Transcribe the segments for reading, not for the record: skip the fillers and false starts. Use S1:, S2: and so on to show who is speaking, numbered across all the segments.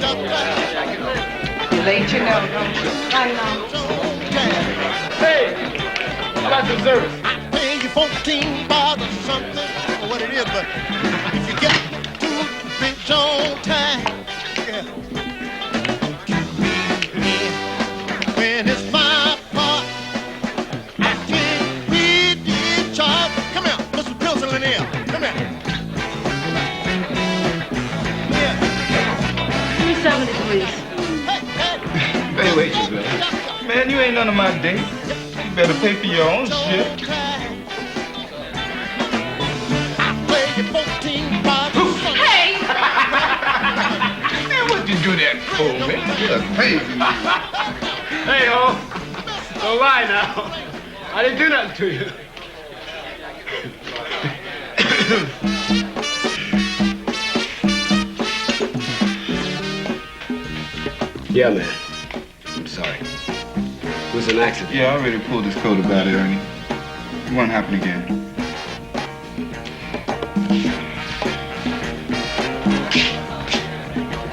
S1: You're late, you know, don't you?
S2: I know.
S3: Hey, how about the service?
S4: I pay you 14 bars or something, or what it is, but if you get to the bitch on time, yeah. When it's my part, I can't be in charge. Come here, put some pencil in here. Come here. Yeah.
S2: Give me 70, please.
S3: Hey, waitress, man. Man, you ain't none of my date. You better pay for your own shit.
S2: Hey!
S3: Man, what'd you do that for, man? You done paid me. Hey, ho. Don't lie now. I didn't do nothing to you.
S5: Yeah, man. I'm sorry. It was an accident.
S3: Yeah, I already pulled his coat about it, Ernie. It won't happen again.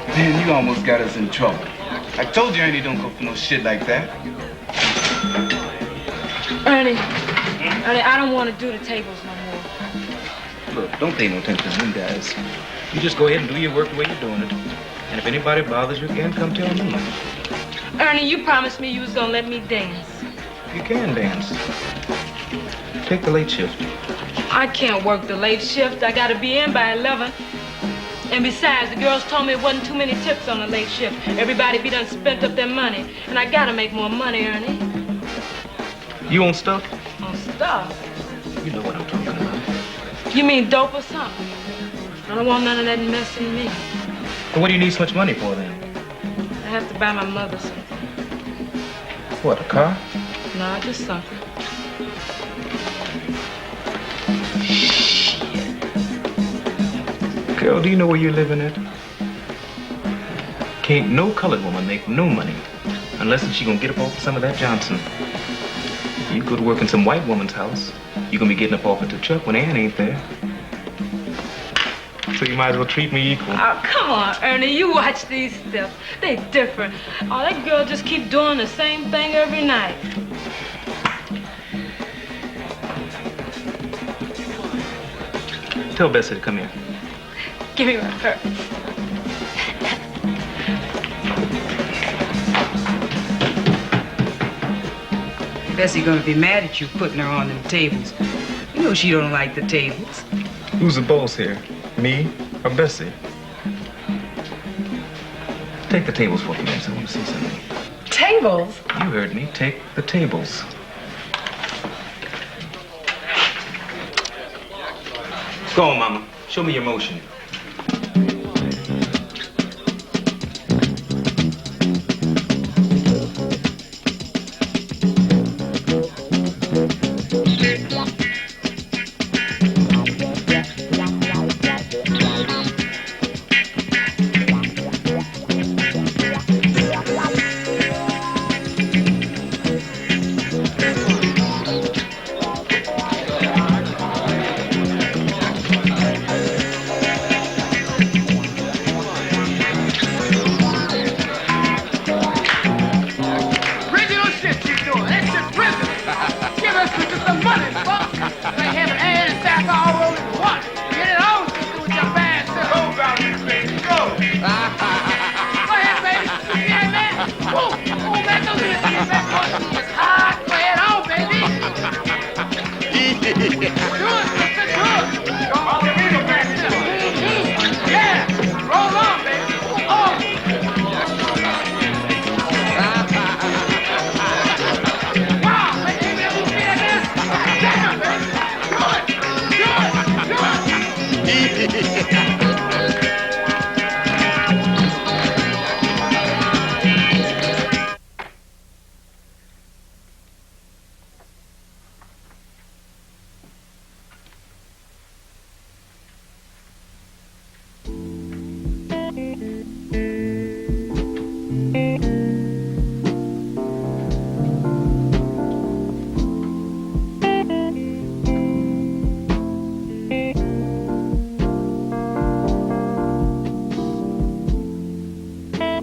S3: Man, you almost got us in trouble. I told you Ernie don't go for no shit like that.
S2: Ernie, I don't want to do the tables no more.
S6: Look, don't pay no attention to them guys. You just go ahead and do your work the way you're doing it. And if anybody bothers you again, come tell me.
S2: Ernie, you promised me you was gonna let me dance.
S6: You can dance. Take the late shift.
S2: I can't work the late shift. I gotta be in by 11. And besides, the girls told me it wasn't too many tips on the late shift. Everybody be done spent up their money. And I gotta make more money, Ernie.
S6: You on stuff?
S2: On stuff?
S6: You know what I'm talking about.
S2: You mean dope or something? I don't want none of that mess in me.
S6: Well, what do you need so much money for, then?
S2: I have to buy my mother something.
S6: What, a car?
S2: No, just something.
S6: Girl, do you know where you're living at? Can't no colored woman make no money unless she gonna get up off some of that Johnson. You go to work in some white woman's house, you're gonna be getting up off it to Chuck when Ann ain't there. So you might as well treat me equal.
S2: Oh, come on, Ernie. You watch these steps. They different. Oh, that girl just keep doing the same thing every night.
S6: Tell Bessie to come here.
S2: Give me my purse.
S1: Bessie gonna be mad at you putting her on them tables. You know she don't like the tables.
S6: Who's the boss here? Me or Bessie? Take the tables for me, so I want to see something.
S1: Tables?
S6: You heard me. Take the tables. Go on, Mama. Show me your motion.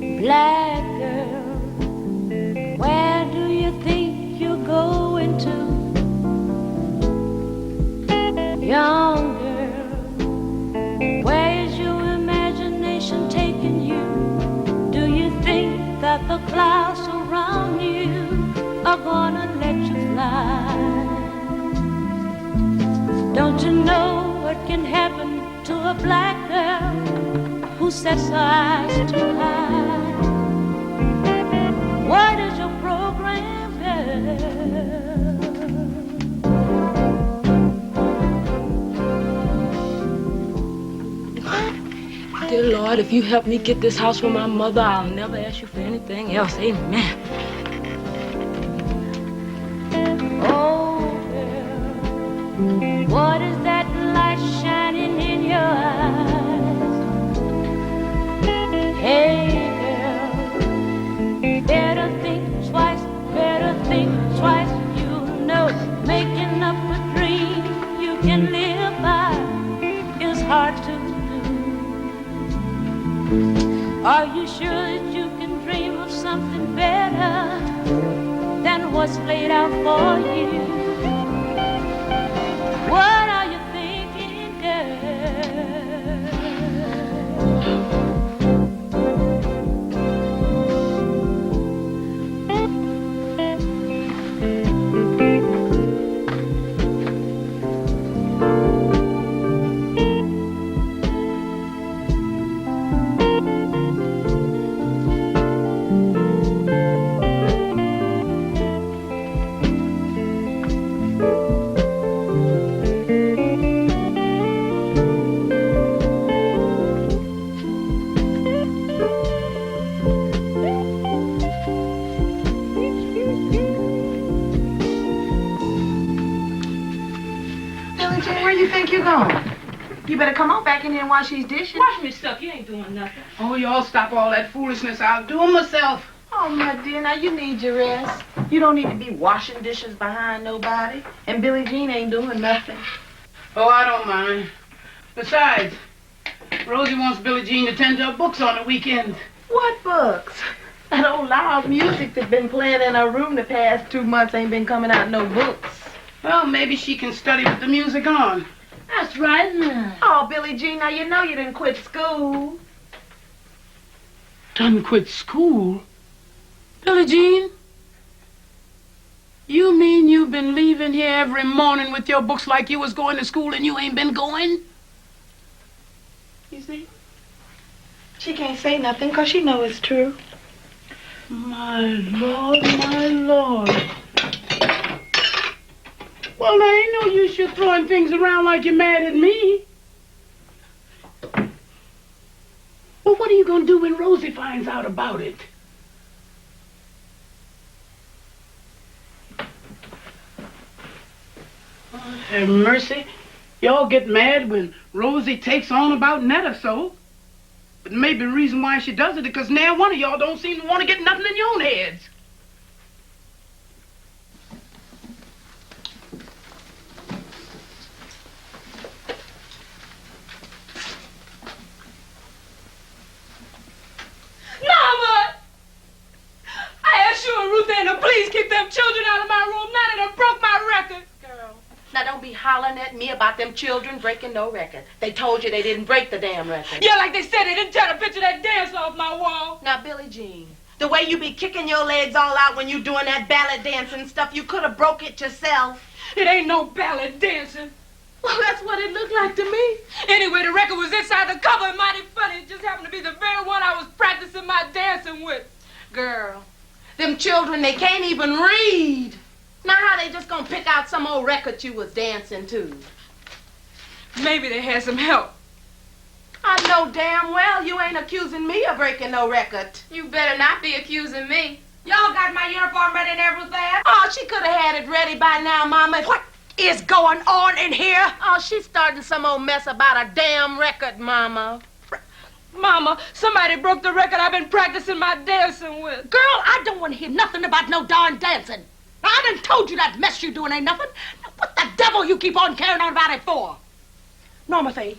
S7: Black girl, where do you think you're going to? Young girl, where is your imagination taking you? Do you think that the clouds around you are gonna let you fly? Don't you know what can happen to a black girl who sets her eyes too high? What is your program, girl?
S2: Dear Lord, if you help me get this house for my mother, I'll never ask you for anything else. Amen.
S7: Oh, girl, what is that light shining in your eyes? Hey, girl, better think twice, you know. Making up a dream you can live by is hard to do. Are you sure that you can dream of something better than what's laid out for you? What are you thinking,
S1: You better come on back in here and wash these dishes.
S2: Wash me stuff. You ain't doing nothing.
S3: Oh, y'all stop all that foolishness. I'll do them myself.
S1: Oh, my dear, now you need your rest. You don't need to be washing dishes behind nobody. And Billie Jean ain't doing nothing.
S3: Oh, I don't mind. Besides, Rosie wants Billie Jean to tend to her books on the weekends.
S1: What books? That old loud music that's been playing in her room the past 2 months ain't been coming out no books.
S3: Well, maybe she can study with the music on.
S2: That's right now.
S1: Oh, Billie Jean, now you know you didn't quit school.
S3: Done quit school? Billie Jean? You mean you've been leaving here every morning with your books like you was going to school and you ain't been going?
S1: You see? She can't say nothing because she knows it's true.
S3: My Lord, my Lord. Well, there ain't no use you throwing things around like you're mad at me. Well, what are you going to do when Rosie finds out about it? Oh, have mercy. Y'all get mad when Rosie takes on about Netta so. But maybe the reason why she does it is because now one of y'all don't seem to want to get nothing in your own heads.
S2: Mama! I asked you and Ruth Ann to please keep them children out of my room. Now they done broke my record.
S1: Girl, now don't be hollering at me about them children breaking no record. They told you they didn't break the damn record.
S2: Yeah, like they said, they didn't tear the picture of that dance off my wall.
S1: Now, Billie Jean, the way you be kicking your legs all out when you doing that ballet dancing stuff, you could have broke it yourself.
S2: It ain't no ballet dancing.
S1: Well, that's what it looked like to me.
S2: Anyway, the record was inside the cover. Mighty funny. It just happened to be the very one I was practicing my dancing with.
S1: Girl, them children, they can't even read. Now how they just gonna pick out some old record you was dancing to?
S2: Maybe they had some help.
S1: I know damn well you ain't accusing me of breaking no record.
S8: You better not be accusing me.
S2: Y'all got my uniform ready and everything?
S1: Oh, she could have had it ready by now, Mama. What is going on in here? Oh, she's starting some old mess about a damn record, Mama.
S2: Mama, somebody broke the record I've been practicing my dancing with.
S9: Girl, I don't want to hear nothing about no darn dancing. I done told you that mess you doing ain't nothing. Now, what the devil you keep on carrying on about it for? Norma Faye,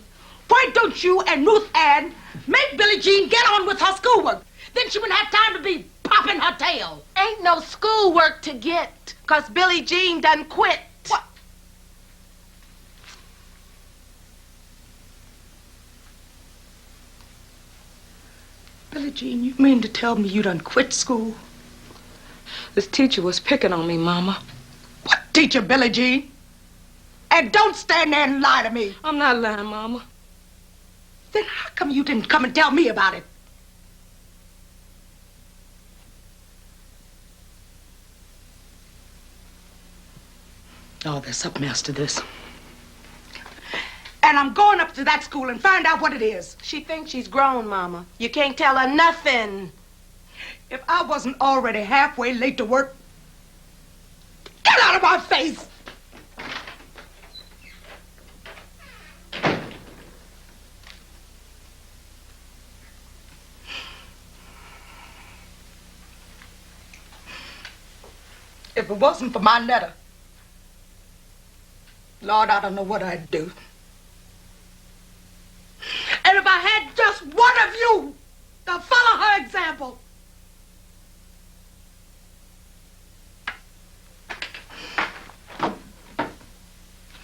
S9: why don't you and Ruth Ann make Billie Jean get on with her schoolwork? Then she wouldn't have time to be popping her tail.
S1: Ain't no schoolwork to get, 'cause Billie Jean done quit.
S9: What? Billie Jean, you mean to tell me you done quit school?
S2: This teacher was picking on me, Mama.
S9: What teacher, Billie Jean? And don't stand there and lie to me.
S2: I'm not lying, Mama.
S9: Then how come you didn't come and tell me about it? Oh, there's something else to this. And I'm going up to that school and find out what it is.
S1: She thinks she's grown, Mama. You can't tell her nothing.
S9: If I wasn't already halfway late to work, get out of my face! If it wasn't for my letter, Lord, I don't know what I'd do. And if I had just one of you to follow her example.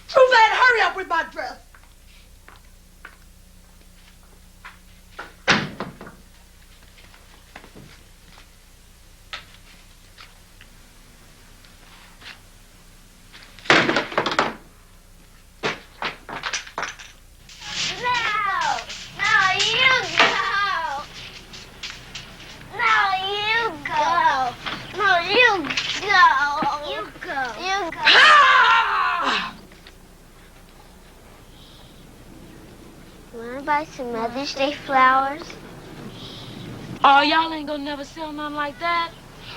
S9: Suzanne, hurry up with my dress.
S10: Buy some Mother's Day flowers?
S2: Oh, y'all ain't gonna never sell nothing like that.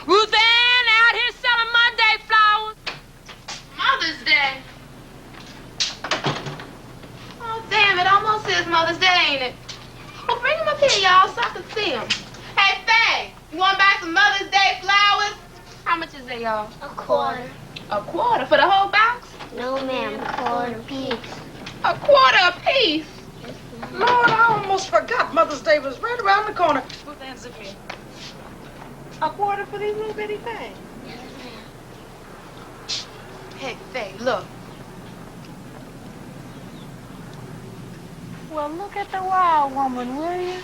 S2: Ruth Ann out here selling Monday flowers.
S8: Mother's Day. Oh, damn, it almost is Mother's Day, ain't it? Oh, bring them up here, y'all, so I can see them. Hey, Faye, you want to buy some Mother's Day flowers? How much is they, y'all?
S10: $25.
S8: A quarter for the whole box?
S10: No, ma'am, $1 apiece.
S8: A quarter apiece?
S9: Lord, I almost forgot Mother's Day was right around the corner.
S2: Ruth Ann, zip here.
S9: A quarter for these little bitty things.
S10: Yes, ma'am.
S8: Hey, Faye, look.
S11: Well, look at the wild woman, will you?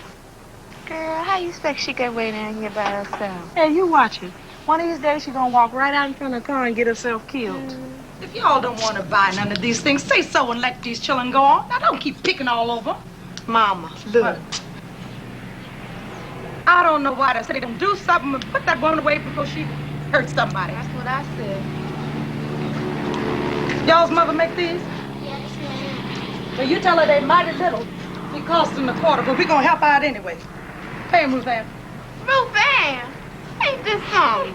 S11: Girl, how you expect she can wait down here by herself? Hey, you watch it. One of these days she gonna walk right out in front of the car and get herself killed.
S9: If y'all don't want to buy none of these things, say so and let these children go on. Now, don't keep picking all over 'em.
S1: Mama,
S9: Look. I don't know why they say them do something and put that woman away before she hurts somebody.
S8: That's what I said.
S9: Y'all's mother make these?
S10: Yes, ma'am.
S9: Well, you tell her they mighty little. It costs them a quarter, but we're going to help out anyway. Pay him, Ruth Ann.
S8: Ruth Ann, ain't this something?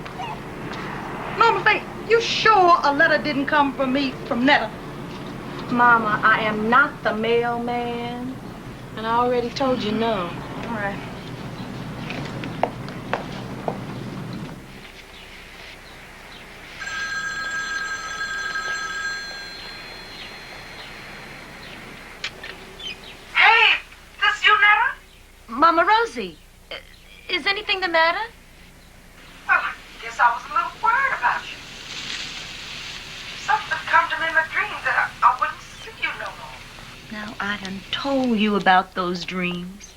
S9: Mama, say, you sure a letter didn't come from me from Netta?
S1: Mama, I am not the mailman.
S2: And I already told you no.
S9: All right.
S12: Hey, this you, Netta?
S1: Mama Rosie, is anything the matter?
S12: Well, I guess I was a little worried about you. Something come to me in my dream that I wouldn't see you no more.
S13: Now, I done told you about those dreams.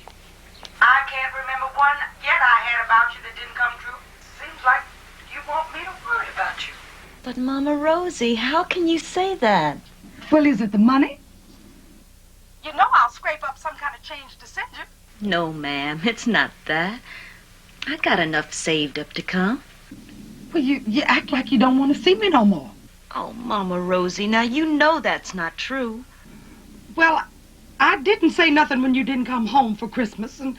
S12: I can't remember one yet I had about you that didn't come true. Seems like you want me to worry about you.
S13: But, Mama Rosie, how can you say that?
S9: Well, is it the money?
S12: You know I'll scrape up some kind of change to send you.
S13: No, ma'am, it's not that. I got enough saved up to come.
S9: Well, you act like you don't want to see me no more.
S13: Oh, Mama Rosie, now you know that's not true.
S9: Well, I didn't say nothing when you didn't come home for Christmas, and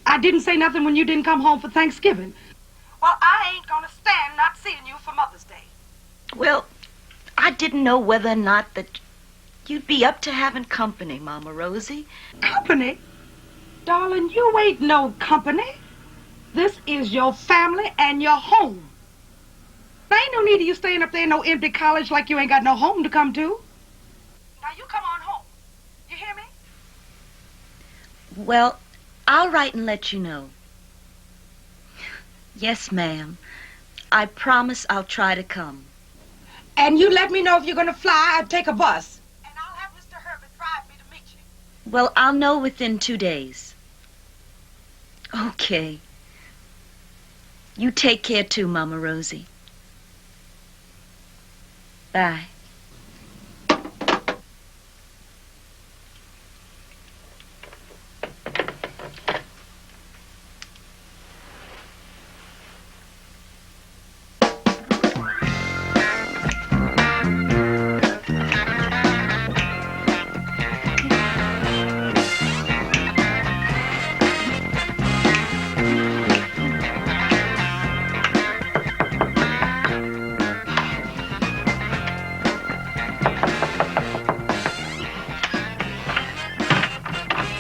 S9: I didn't say nothing when you didn't come home for Thanksgiving.
S12: Well, I ain't gonna stand not seeing you for Mother's Day.
S13: Well, I didn't know whether or not that you'd be up to having company, Mama Rosie.
S9: Company? Darling, you ain't no company. This is your family and your home. There ain't no need of you staying up there in no empty college like you ain't got no home to come to.
S12: Now you come on home. You hear me?
S13: Well, I'll write and let you know. Yes, ma'am. I promise I'll try to come.
S9: And you let me know if you're going to fly or take a bus.
S11: And I'll have Mr. Herbert drive me to meet you.
S13: Well, I'll know within 2 days. Okay. You take care too, Mama Rosie. Bye.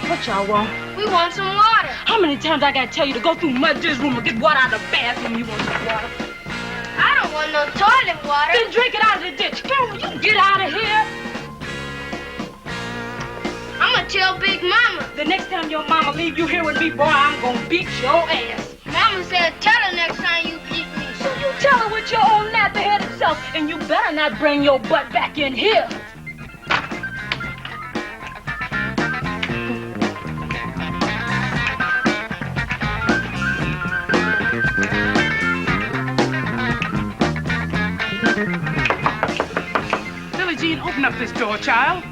S2: What y'all want?
S8: We want some water.
S2: How many times I gotta tell you to go through mud this room and get water out of the bathroom? You want some water?
S8: I don't want no toilet water.
S2: Then drink it out of the ditch. Girl, you get out of here.
S8: I'm gonna tell Big Mama.
S2: The next time your mama leave you here with me, boy, I'm gonna beat your ass.
S8: Mama said tell her next time you beat me.
S2: So you tell her with your own nappy-headed self, and you better not bring your butt back in here.
S3: Billie Jean, open up this door, child.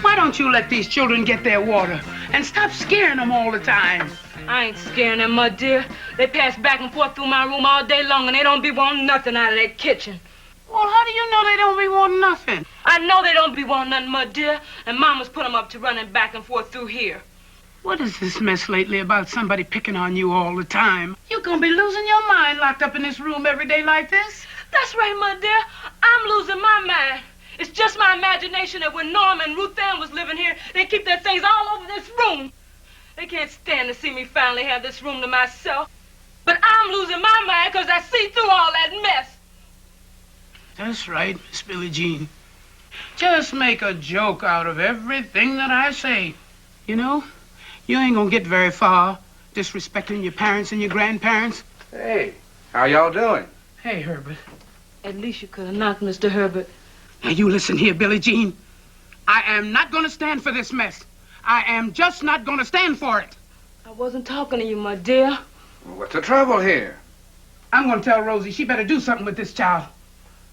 S3: Why don't you let these children get their water and stop scaring them all the time?
S2: I ain't scaring them, my dear. They pass back and forth through my room all day long, and they don't be wanting nothing out of that kitchen.
S3: Well, how do you know they don't be wanting nothing?
S2: I know they don't be wanting nothing, my dear, and Mama's put them up to running back and forth through here.
S3: What is this mess lately about somebody picking on you all the time? You're gonna be losing your mind locked up in this room every day like this?
S2: That's right, my dear. I'm losing my mind. It's just my imagination that when Norma and Ruth Ann was living here, they keep their things all over this room. They can't stand to see me finally have this room to myself. But I'm losing my mind because I see through all that mess.
S3: That's right, Miss Billie Jean. Just make a joke out of everything that I say. You know, you ain't gonna get very far disrespecting your parents and your grandparents.
S14: Hey, how y'all doing?
S3: Hey, Herbert.
S2: At least you could have knocked, Mr. Herbert.
S3: Now, you listen here, Billie Jean. I am not gonna stand for this mess. I am just not gonna stand for it.
S2: I wasn't talking to you, my dear.
S14: Well, what's the trouble here?
S3: I'm gonna tell Rosie she better do something with this child.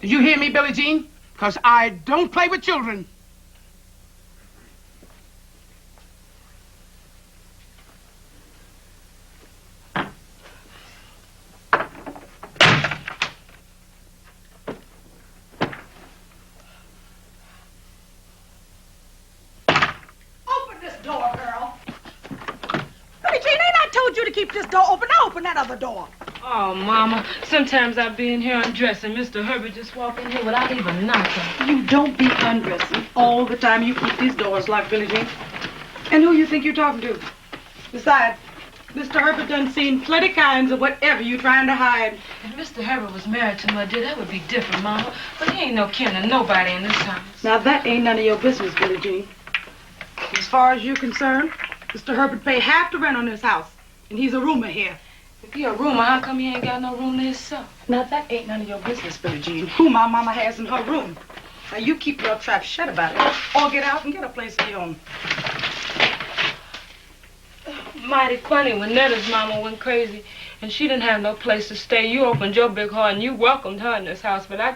S3: Did you hear me, Billie Jean? Because I don't play with children.
S9: You to keep this door open. Now open that other door.
S2: Oh, Mama, sometimes I be in here undressing. Mr. Herbert just walk in here without even knocking.
S9: You don't be undressing all the time. You keep these doors locked, Billie Jean. And who you think you're talking to? Besides, Mr. Herbert done seen plenty kinds of whatever you trying to hide.
S2: If Mr. Herbert was married to my dear, that would be different, Mama. But he ain't no kin to nobody in this house.
S9: Now, that ain't none of your business, Billie Jean. As far as you're concerned, Mr. Herbert pay half the rent on this house. And he's a roomer here.
S2: If he a roomer, how come he ain't got no room to himself?
S9: Now, that ain't none of your business, Billie Jean. Who my mama has in her room. Now, you keep your trap shut about it. Or get out and get a place of your own.
S2: Mighty funny when Netta's mama went crazy and she didn't have no place to stay. You opened your big heart and you welcomed her in this house, but I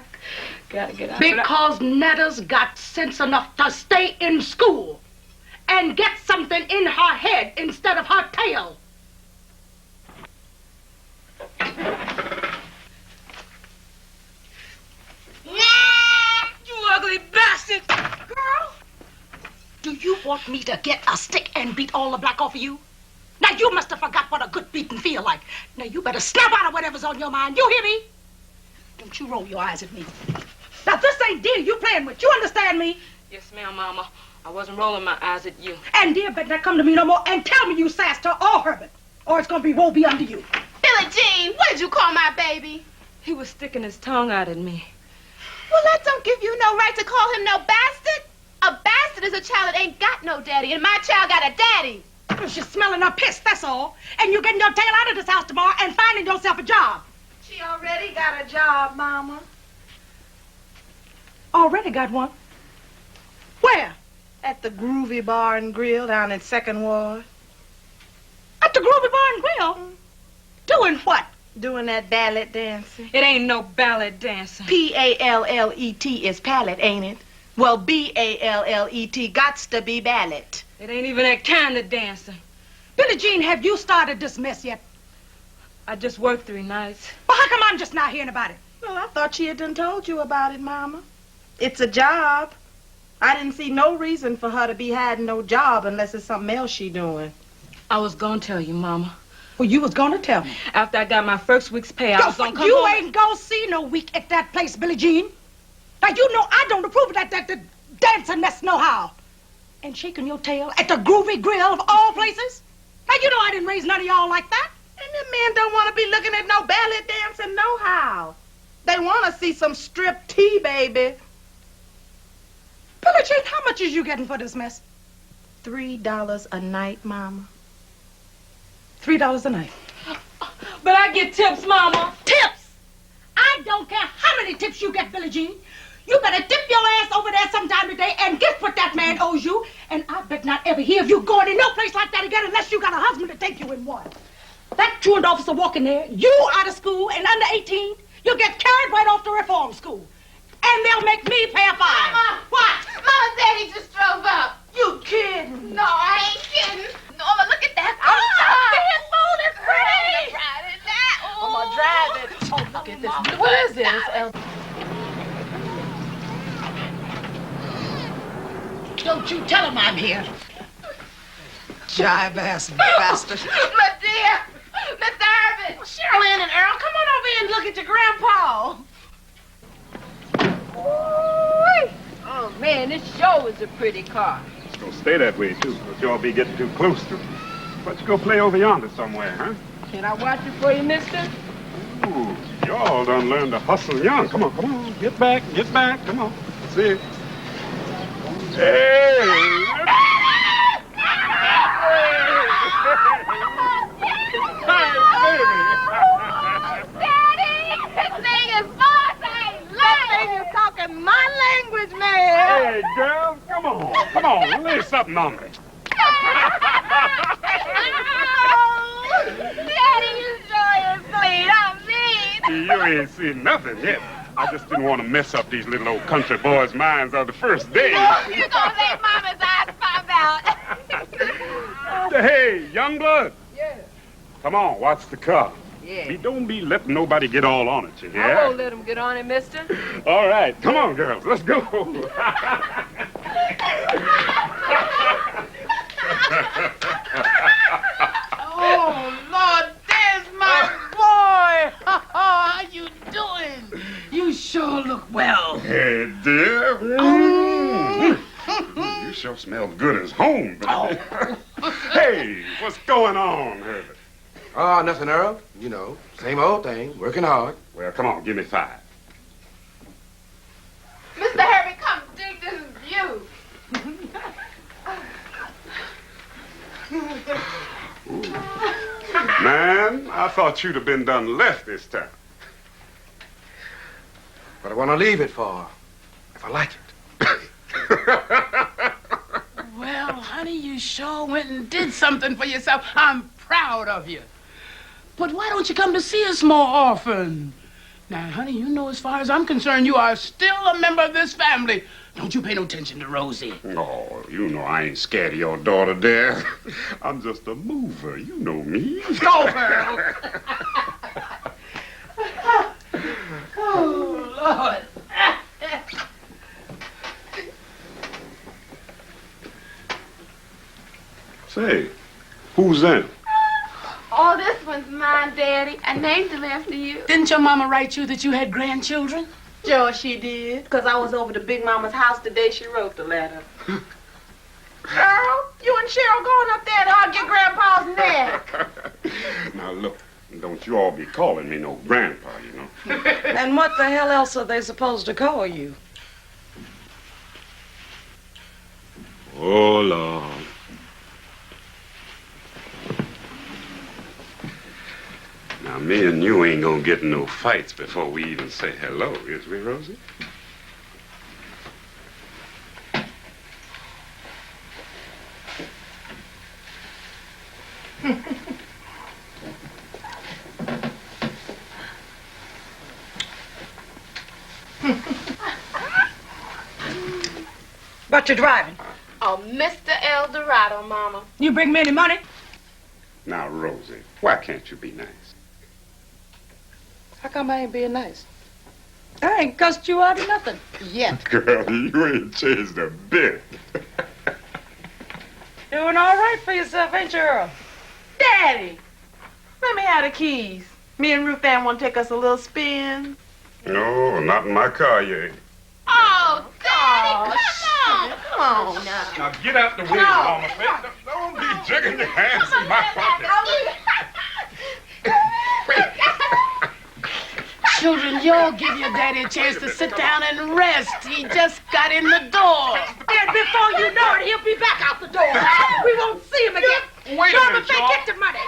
S2: gotta get out.
S9: Because Netta's got sense enough to stay in school and get something in her head instead of her tail.
S2: You ugly bastard!
S9: Girl, do you want me to get a stick and beat all the black off of you? Now, you must have forgot what a good beating feel like. Now, you better snap out of whatever's on your mind. You hear me? Don't you roll your eyes at me. Now, this ain't dear you playing with. You understand me?
S2: Yes, ma'am, Mama. I wasn't rolling my eyes at you.
S9: And dear better not come to me no more and tell me you sassed her or Herbert, or it's gonna be woe be unto you.
S8: Billie Jean, what did you call my baby?
S2: He was sticking his tongue out at me.
S8: Well, that don't give you no right to call him no bastard. A bastard is a child that ain't got no daddy, and my child got a daddy.
S9: She's smelling her piss, that's all. And you're getting your tail out of this house tomorrow and finding yourself a job.
S11: She already got a job, Mama.
S9: Already got one? Where?
S11: At the Groovy Bar and Grill down in 2nd Ward.
S9: At the Groovy Bar and Grill? Doing what?
S11: Doing that ballet dancing.
S2: It ain't no ballet dancing.
S11: P-A-L-L-E-T is pallet, ain't it? Well, B-A-L-L-E-T gots to be ballet.
S2: It ain't even that kind of dancing.
S9: Billie Jean, have you started this mess yet?
S2: I just worked 3 nights.
S9: Well, how come I'm just not hearing about it?
S11: Well, I thought she had done told you about it, Mama. It's a job. I didn't see no reason for her to be hiding no job unless it's something else she doing.
S2: I was gonna tell you, Mama.
S9: Well, you was gonna tell me.
S2: After I got my first week's pay, I was gonna come
S9: you
S2: home.
S9: ain't gonna see no week at that place, Billie Jean. Now, you know I don't approve of that dancing mess no how. And shaking your tail at the Groovy Grill of all places. Now, you know I didn't raise none of y'all like that.
S11: And them men don't want to be looking at no ballet dancing no how. They want to see some strip tea, baby.
S9: Billie Jean, how much is you getting for this mess?
S11: $3 a night, Mama.
S9: $3 a night.
S2: But I get tips, Mama.
S9: Tips? I don't care how many tips you get, Billie Jean. You better dip your ass over there sometime today and get what that man owes you. And I bet not ever hear of you going in no place like that again unless you got a husband to take you in one. That truant officer walking there, you out of school and under 18, you'll get carried right off to reform school. And they'll make me pay a fine.
S8: Mama!
S9: What?
S8: Mama said he just drove up.
S9: You kidding?
S8: No, I ain't kidding. Mama, look at that.
S11: I'm gonna drive it.
S8: Oh, look at this. What is this?
S9: Don't you tell him I'm here. Jive-ass bastard.
S8: My dear, Mr. Irvin.
S1: Cheryl Ann and Earl, come on over here and look at your grandpa.
S15: Oh, man, this sure is a pretty car.
S14: It's gonna stay that way, too. Don't y'all be getting too close to it. Why don't you go play over yonder somewhere, huh?
S15: Can I watch it for you, mister?
S14: Ooh, y'all done learned to hustle young. Come on, come on. Get back, come on. See it. Hey!
S8: Daddy, this thing is boss. I love it.
S11: You're talking my language, man.
S14: Hey, girls, come on, lay something on me.
S8: Daddy, you sure is sweet. I'm mean.
S14: You ain't seen nothing yet. I just didn't want to mess up these little old country boys' minds on the first day.
S8: You're gonna make Mama's eyes pop out.
S14: Hey, young blood.
S15: Yeah.
S14: Come on, watch the car.
S15: Yeah.
S14: Don't be letting nobody get all on it, you hear?
S15: I won't let him get on it, mister.
S14: All right, come on, girls, let's go.
S1: Oh, Lord, there's my boy. How you doing? You sure look well.
S14: Hey, dear. You sure smell good as home, baby. Hey, what's going on, Herbert?
S5: Oh, nothing, Earl. You know, same old thing, working hard.
S14: Well, come on, give me 5.
S8: Mr. Herbie, come dig this view.
S14: Man, I thought you'd have been done left this time.
S5: What I want to leave it for, if I like it.
S1: Well, honey, you sure went and did something for yourself. I'm proud of you. But why don't you come to see us more often? Now, honey, you know as far as I'm concerned, you are still a member of this family. Don't you pay no attention to Rosie.
S14: Oh, you know I ain't scared of your daughter there. I'm just a mover. You know me.
S1: Go, Earl. Oh, Lord.
S14: Say, who's them?
S8: Oh, this one's mine, Daddy. I named him after you.
S1: Didn't your mama write you that you had grandchildren?
S11: Sure she did. Because I was over to Big Mama's house the day she wrote the letter. Earl, you and Cheryl going up there to hug your grandpa's neck.
S14: Now, look, don't you all be calling me no grandpa, you know.
S13: And what the hell else are they supposed to call you?
S14: Oh, Lord. Now, me and you ain't gonna get in no fights before we even say hello, is we, Rosie?
S9: What you driving?
S8: Oh, Mr. El Dorado, Mama.
S9: You bring me any money?
S14: Now, Rosie, why can't you be nice?
S9: How come I ain't being nice? I ain't cussed you out of nothing yet.
S14: Girl, you ain't changed a bit.
S9: Doing all right for yourself, ain't you, Earl?
S11: Daddy, let me have the keys. Me and Ruth Ann want to take us a little spin.
S14: No, not in my car, you ain't.
S8: Oh, Daddy, come on.
S11: Come on now.
S14: Now get out the way, Mama. Don't be jigging your hands in my pocket.
S1: Children, y'all give your daddy a chance to sit down and rest. He just got in the door.
S9: And before you know it, he'll be back out the door. We won't see him again.
S14: Wait a minute, y'all.
S9: Get the money.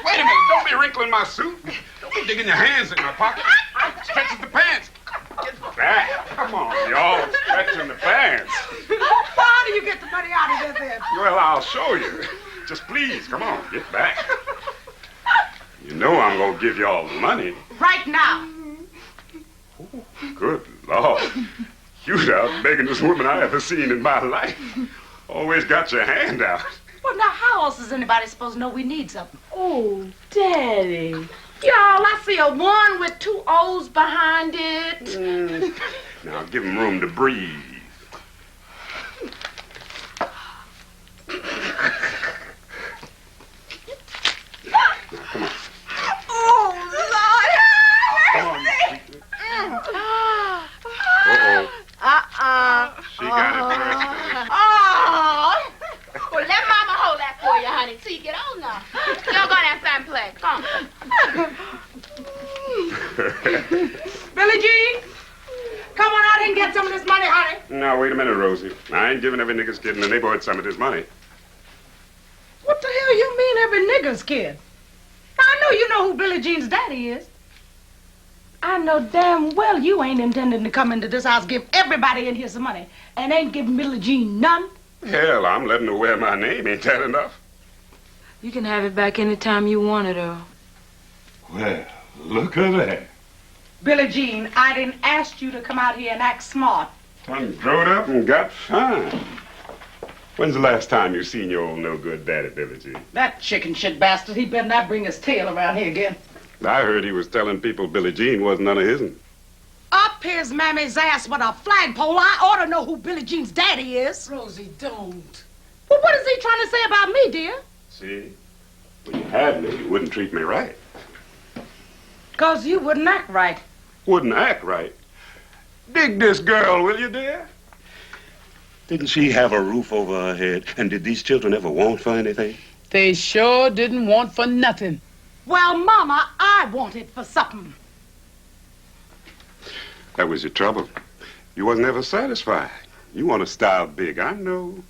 S14: Wait a minute. Don't be wrinkling my suit. Don't be digging your hands in my pocket. Stretching the pants. Get back. Come on, y'all. Stretching the pants.
S9: How do you get the money out of this then?
S14: Well, I'll show you. Just please, come on. Get back. You know I'm going to give you all the money.
S9: Right now.
S14: Good Lord. You the out beggingest woman I ever seen in my life. Always got your hand out.
S9: Well, now, how else is anybody supposed to know we need something?
S11: Oh, Daddy. Y'all, I see a 1 with 2 O's behind it.
S14: Now give him room to breathe. Now, come on.
S11: Oh, Lord.
S14: Come on. She got it first.
S8: Oh. Well, let Mama hold that for you, honey, till you get old enough. Y'all go outside and play. Come on.
S9: Billie Jean, come on out and get some of this money, honey.
S14: Now, wait a minute, Rosie. I ain't giving every nigger's kid in the neighborhood some of his money.
S9: What the hell you mean every nigger's kid? I know you know who Billie Jean's daddy is. I know damn well you ain't intending to come into this house, give everybody in here some money, and ain't giving Billie Jean none.
S14: Hell, I'm letting her wear my name. Ain't that enough?
S2: You can have it back anytime you want it, Earl.
S14: Well, look at that.
S9: Billie Jean, I didn't ask you to come out here and act smart.
S14: I'm growed up and got fine. When's the last time you seen your old no-good daddy, Billie Jean?
S9: That chicken shit bastard, he better not bring his tail around here again.
S14: I heard he was telling people Billie Jean wasn't none of his'n.
S9: Up his mammy's ass with a flagpole. I ought to know who Billie Jean's daddy is.
S1: Rosie, don't.
S9: Well, what is he trying to say about me, dear?
S14: See? When you had me, you wouldn't treat me right.
S9: 'Cause you wouldn't act right.
S14: Wouldn't act right? Dig this girl, will you, dear? Didn't she have a roof over her head? And did these children ever want for anything?
S1: They sure didn't want for nothing.
S9: Well, Mama, I wanted for something.
S14: That was your trouble. You wasn't ever satisfied. You want to style big, I know.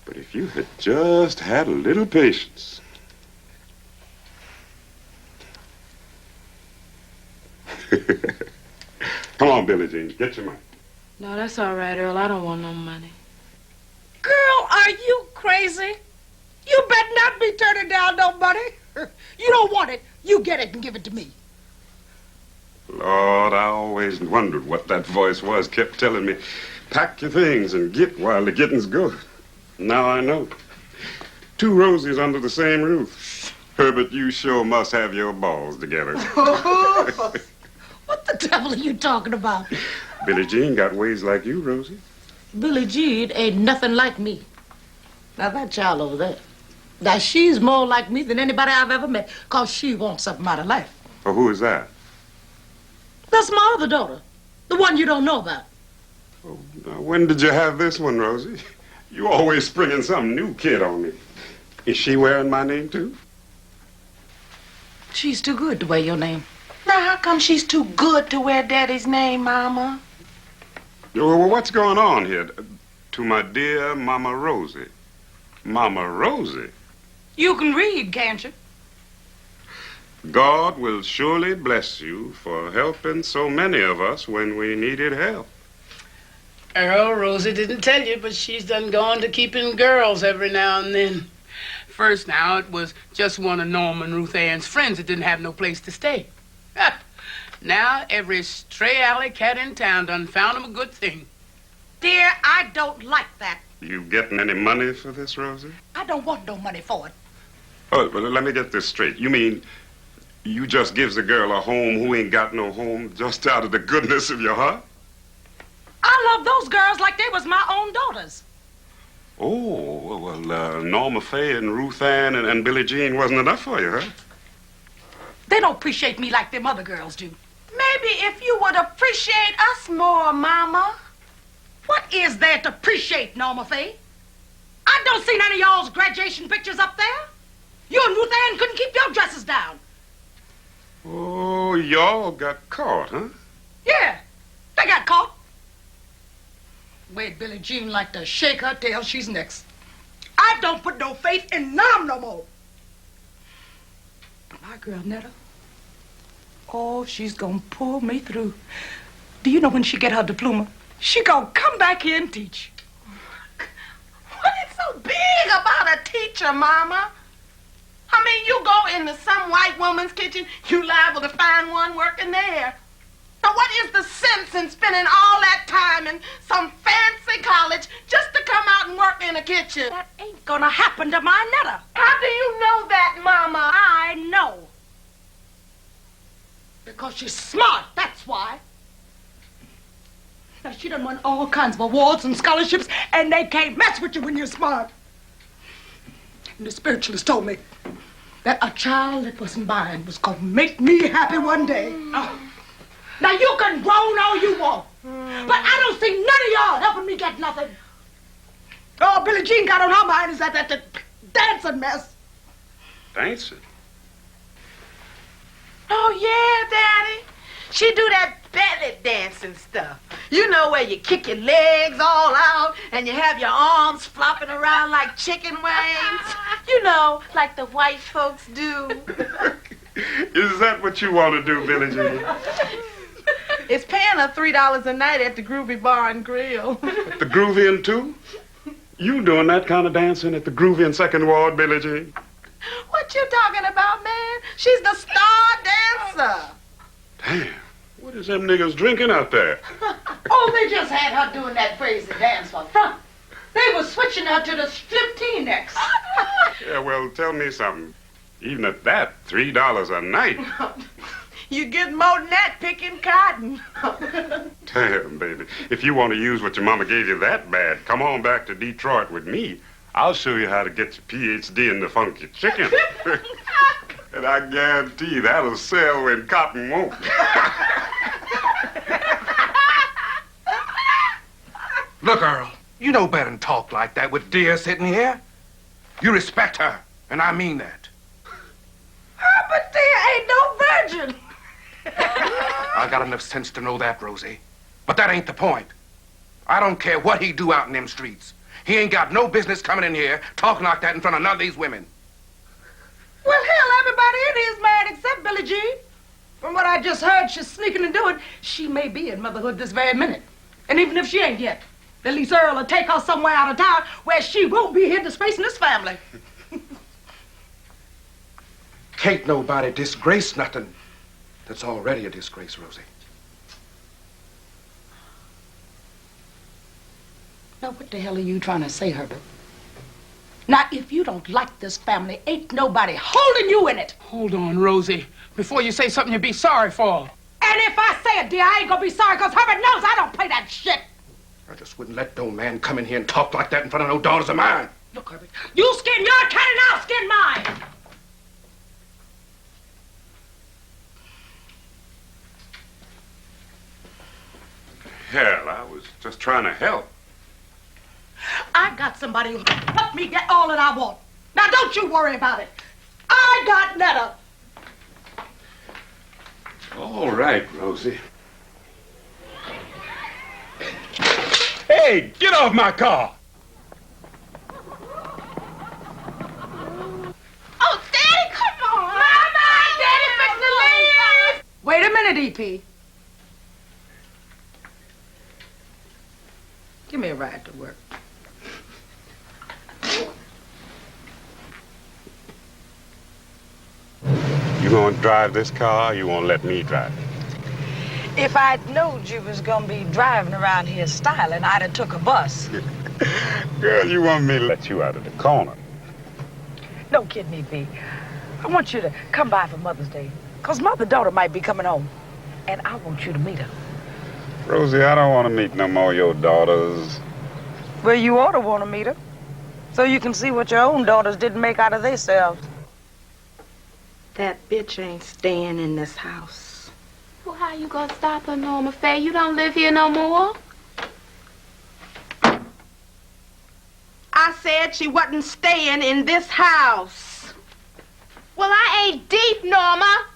S14: But if you had just had a little patience. Come on, Billie Jean, get your money.
S2: No, that's all right, Earl. I don't want no money.
S9: Girl, are you crazy? You better not be turning down no money. You don't want it. You get it and give it to me.
S14: Lord, I always wondered what that voice was. Kept telling me, pack your things and get while the getting's good. Now I know. 2 Rosies under the same roof. Herbert, you sure must have your balls together.
S9: What the devil are you talking about?
S14: Billie Jean got ways like you, Rosie.
S9: Billie Jean ain't nothing like me. Now, that child over there. Now, she's more like me than anybody I've ever met, 'cause she wants something out of life.
S14: Oh, who is that?
S9: That's my other daughter, the one you don't know about.
S14: Oh, now, when did you have this one, Rosie? You always springing some new kid on me. Is she wearing my name, too?
S9: She's too good to wear your name.
S11: Now, how come she's too good to wear Daddy's name, Mama?
S14: Well, what's going on here? To my dear Mama Rosie. Mama Rosie?
S9: You can read, can't you?
S14: God will surely bless you for helping so many of us when we needed help.
S1: Earl, Rosie didn't tell you, but she's done gone to keeping girls every now and then. First now, it was just one of Norm and Ruth Ann's friends that didn't have no place to stay. Now, every stray alley cat in town done found him a good thing.
S9: Dear, I don't like that.
S14: You getting any money for this, Rosie?
S9: I don't want no money for it.
S14: Oh, well, let me get this straight. You mean you just gives a girl a home who ain't got no home just out of the goodness of your heart?
S9: I love those girls like they was my own daughters.
S14: Oh, well, Norma Faye and Ruth Ann and Billie Jean wasn't enough for you, huh?
S9: They don't appreciate me like them other girls do.
S11: Maybe if you would appreciate us more, Mama.
S9: What is there to appreciate, Norma Faye? I don't see none of y'all's graduation pictures up there. You and Ruth Ann couldn't keep your dresses down.
S14: Oh, y'all got caught, huh?
S9: Yeah, they got caught. Wait, Billie Jean like to shake her tail, she's next. I don't put no faith in Norm no more. My girl, Netta, oh, she's gonna pull me through. Do you know when she get her diploma, she gonna come back here and teach.
S11: What is so big about a teacher, Mama? I mean, you go into some white woman's kitchen, you liable to find one working there. Now, what is the sense in spending all that time in some fancy college just to come out and work in a kitchen?
S9: That ain't gonna happen to my Netta.
S11: How do you know that, Mama?
S9: I know. Because she's smart, that's why. Now, she done won all kinds of awards and scholarships, and they can't mess with you when you're smart. And the spiritualist told me that a child that wasn't mine was gonna make me happy one day. Oh. Now, you can groan all you want, but I don't see none of y'all helping me get nothing. All Billie Jean got on her mind is that dancing mess.
S14: Dancing?
S11: Oh, yeah, Daddy. She do that belly dancing stuff. You know, where you kick your legs all out and you have your arms flopping around like chicken wings. You know, like the white folks do.
S14: Is that what you want to do, Billie Jean?
S11: It's paying her $3 a night at the Groovy Bar and Grill.
S14: At the Groovy Inn, too? You doing that kind of dancing at the Groovy Inn Second Ward, Billie Jean?
S11: What you talking about, man? She's the star dancer.
S14: Damn, what is them niggas drinking out there?
S9: Oh, they just had her doing that crazy dance for fun. They were switching her to the striptease next.
S14: Yeah, well, tell me something. Even at that, $3 a night.
S11: You get more than that picking cotton.
S14: Damn, baby. If you want to use what your mama gave you that bad, come on back to Detroit with me. I'll show you how to get your PhD in the funky chicken. And I guarantee that'll sell when cotton won't.
S16: Look, Earl, you know better than talk like that with Dear sitting here. You respect her, and I mean that.
S9: But Dear ain't no virgin.
S16: I got enough sense to know that, Rosie. But that ain't the point. I don't care what he do out in them streets. He ain't got no business coming in here talking like that in front of none of these women.
S9: Well, hell, everybody in here is mad except Billie Jean. From what I just heard, she's sneaking and doing. She may be in motherhood this very minute. And even if she ain't yet, at least Earl will take her somewhere out of town where she won't be here disgracing his family.
S16: Can't nobody disgrace nothing that's already a disgrace, Rosie.
S9: Now, what the hell are you trying to say, Herbert? Now, if you don't like this family, ain't nobody holding you in it.
S1: Hold on, Rosie. Before you say something you'd be sorry for.
S9: And if I say it, dear, I ain't gonna be sorry, because Herbert knows I don't play that shit.
S16: I just wouldn't let no man come in here and talk like that in front of no daughters of mine.
S9: Look, Herbert, you skin your cat and I'll skin mine.
S14: Hell, I was just trying to help.
S9: I got somebody who can help me get all that I want. Now, don't you worry about it. I got Netta.
S14: All right, Rosie. Hey, get off my car!
S11: Oh, Daddy, come on. Mama, Daddy,
S9: minute, EP. Give me a ride to work.
S14: You gonna drive this car or you won't let me drive it?
S9: If I'd known you was gonna be driving around here styling, I'd have took a bus.
S14: Girl, you want me to let you out of the corner.
S9: Don't kid me, B. I want you to come by for Mother's Day. Because mother-daughter might be coming home. And I want you to meet her.
S14: Rosie, I don't want to meet no more of your daughters.
S9: Well, you ought to want to meet her. So you can see what your own daughters didn't make out of themselves.
S11: That bitch ain't staying in this house.
S8: Well, how you gonna stop her, Norma Faye? You don't live here no more.
S11: I said she wasn't staying in this house.
S8: Well, I ain't deep, Norma.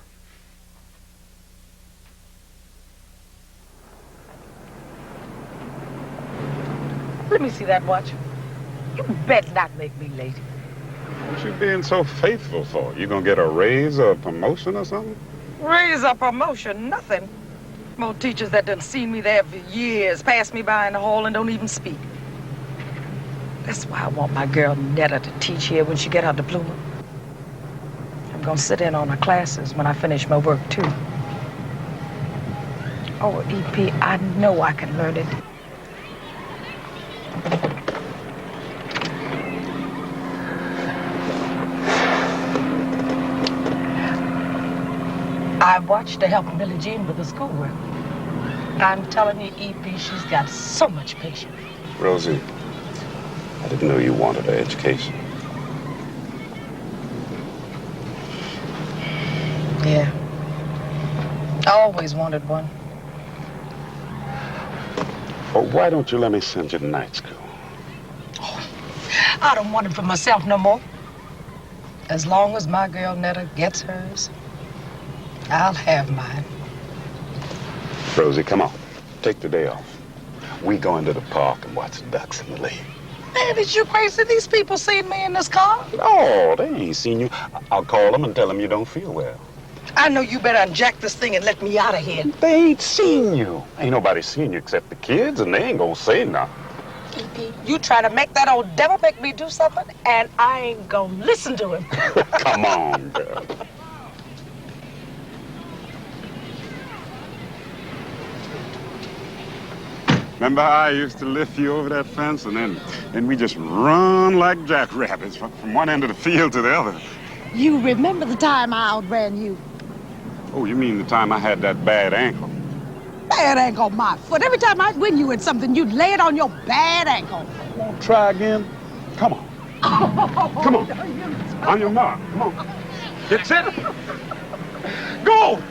S9: Let me see that watch. You bet not make me late.
S14: What you being so faithful for? You gonna get a raise or a promotion or something?
S9: Raise or promotion, nothing. More teachers that done seen me there for years pass me by in the hall and don't even speak. That's why I want my girl Netta to teach here when she get her diploma. I'm gonna sit in on her classes when I finish my work, too. Oh, EP, I know I can learn it. I watched her help Billie Jean with the schoolwork. I'm telling you, EP, she's got so much patience.
S14: Rosie, I didn't know you wanted an education.
S9: Yeah. I always wanted one.
S14: Well, why don't you let me send you to night school?
S9: I don't want it for myself no more. As long as my girl Netta gets hers, I'll have mine.
S14: Rosie, come on. Take the day off. We go into the park and watch the ducks in the lake.
S9: Man, is you crazy? These people seen me in this car?
S14: No, they ain't seen you. I'll call them and tell them you don't feel well.
S9: I know you better unjack this thing and let me out of here.
S14: They ain't seen you. Ain't nobody seen you except the kids, and they ain't gonna say nothing.
S9: EP, you trying to make that old devil make me do something, and I ain't gonna listen to him.
S14: Come on, girl. Remember how I used to lift you over that fence, and then we just run like jackrabbits from one end of the field to the other?
S9: You remember the time I outran you?
S14: Oh, you mean the time I had that bad ankle?
S9: Bad ankle, my foot. Every time I'd win you in something, you'd lay it on your bad ankle.
S14: Won't try again? Come on. Come on. On your mark. Come on. Get set. Go!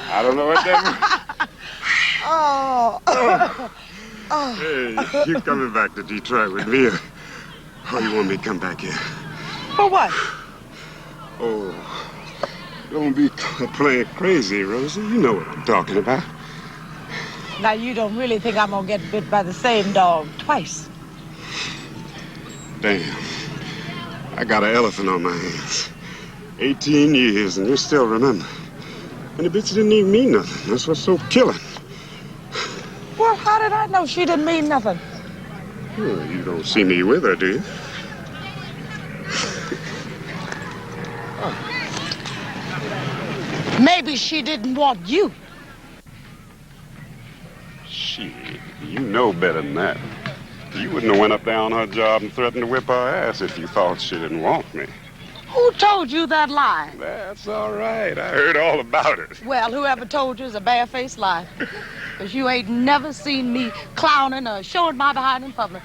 S14: I don't know what that means. Hey, you coming back to Detroit with me, or you want me to come back here?
S9: For what?
S14: Oh, don't be playing crazy, Rosie. You know what I'm talking about.
S9: Now, you don't really think I'm gonna get bit by the same dog twice?
S14: Damn. I got an elephant on my hands. 18 years, and you still remember. And the bitch didn't even mean nothing. That's what's so killing.
S9: Well, how did I know she didn't mean nothing?
S14: Well, you don't see me with her, do you?
S9: Maybe she didn't want you.
S14: Shit, you know better than that. You wouldn't have went up there on her job and threatened to whip her ass if you thought she didn't want me.
S9: Who told you that lie?
S14: That's all right. I heard all about it.
S9: Well, whoever told you is a barefaced lie. Because you ain't never seen me clowning or showing my behind in public.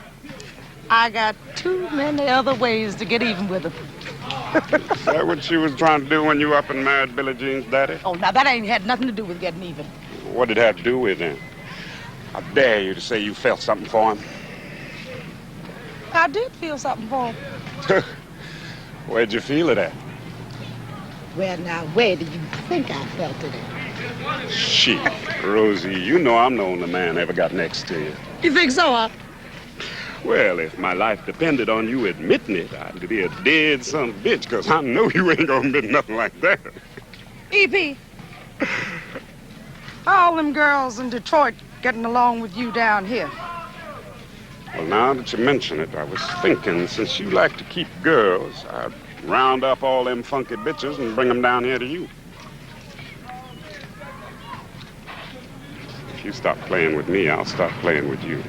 S9: I got too many other ways to get even with them.
S14: Is that what she was trying to do when you up and married Billie Jean's daddy?
S9: Oh, now that ain't had nothing to do with getting even.
S14: What did it have to do with him? I dare you to say you felt something for him.
S9: I did feel something for him.
S14: Where'd you feel it at?
S9: Well, now, where do you think I felt it at?
S14: Shit, Rosie, you know I'm the only man ever got next to you.
S9: You think so, huh?
S14: Well, if my life depended on you admitting it, I'd be a dead son of a bitch, because I know you ain't gonna admit nothing like that.
S9: E.P., how all them girls in Detroit getting along with you down here?
S14: Well, now that you mention it, I was thinking, since you like to keep girls, I'd round up all them funky bitches and bring them down here to you. If you stop playing with me, I'll stop playing with you.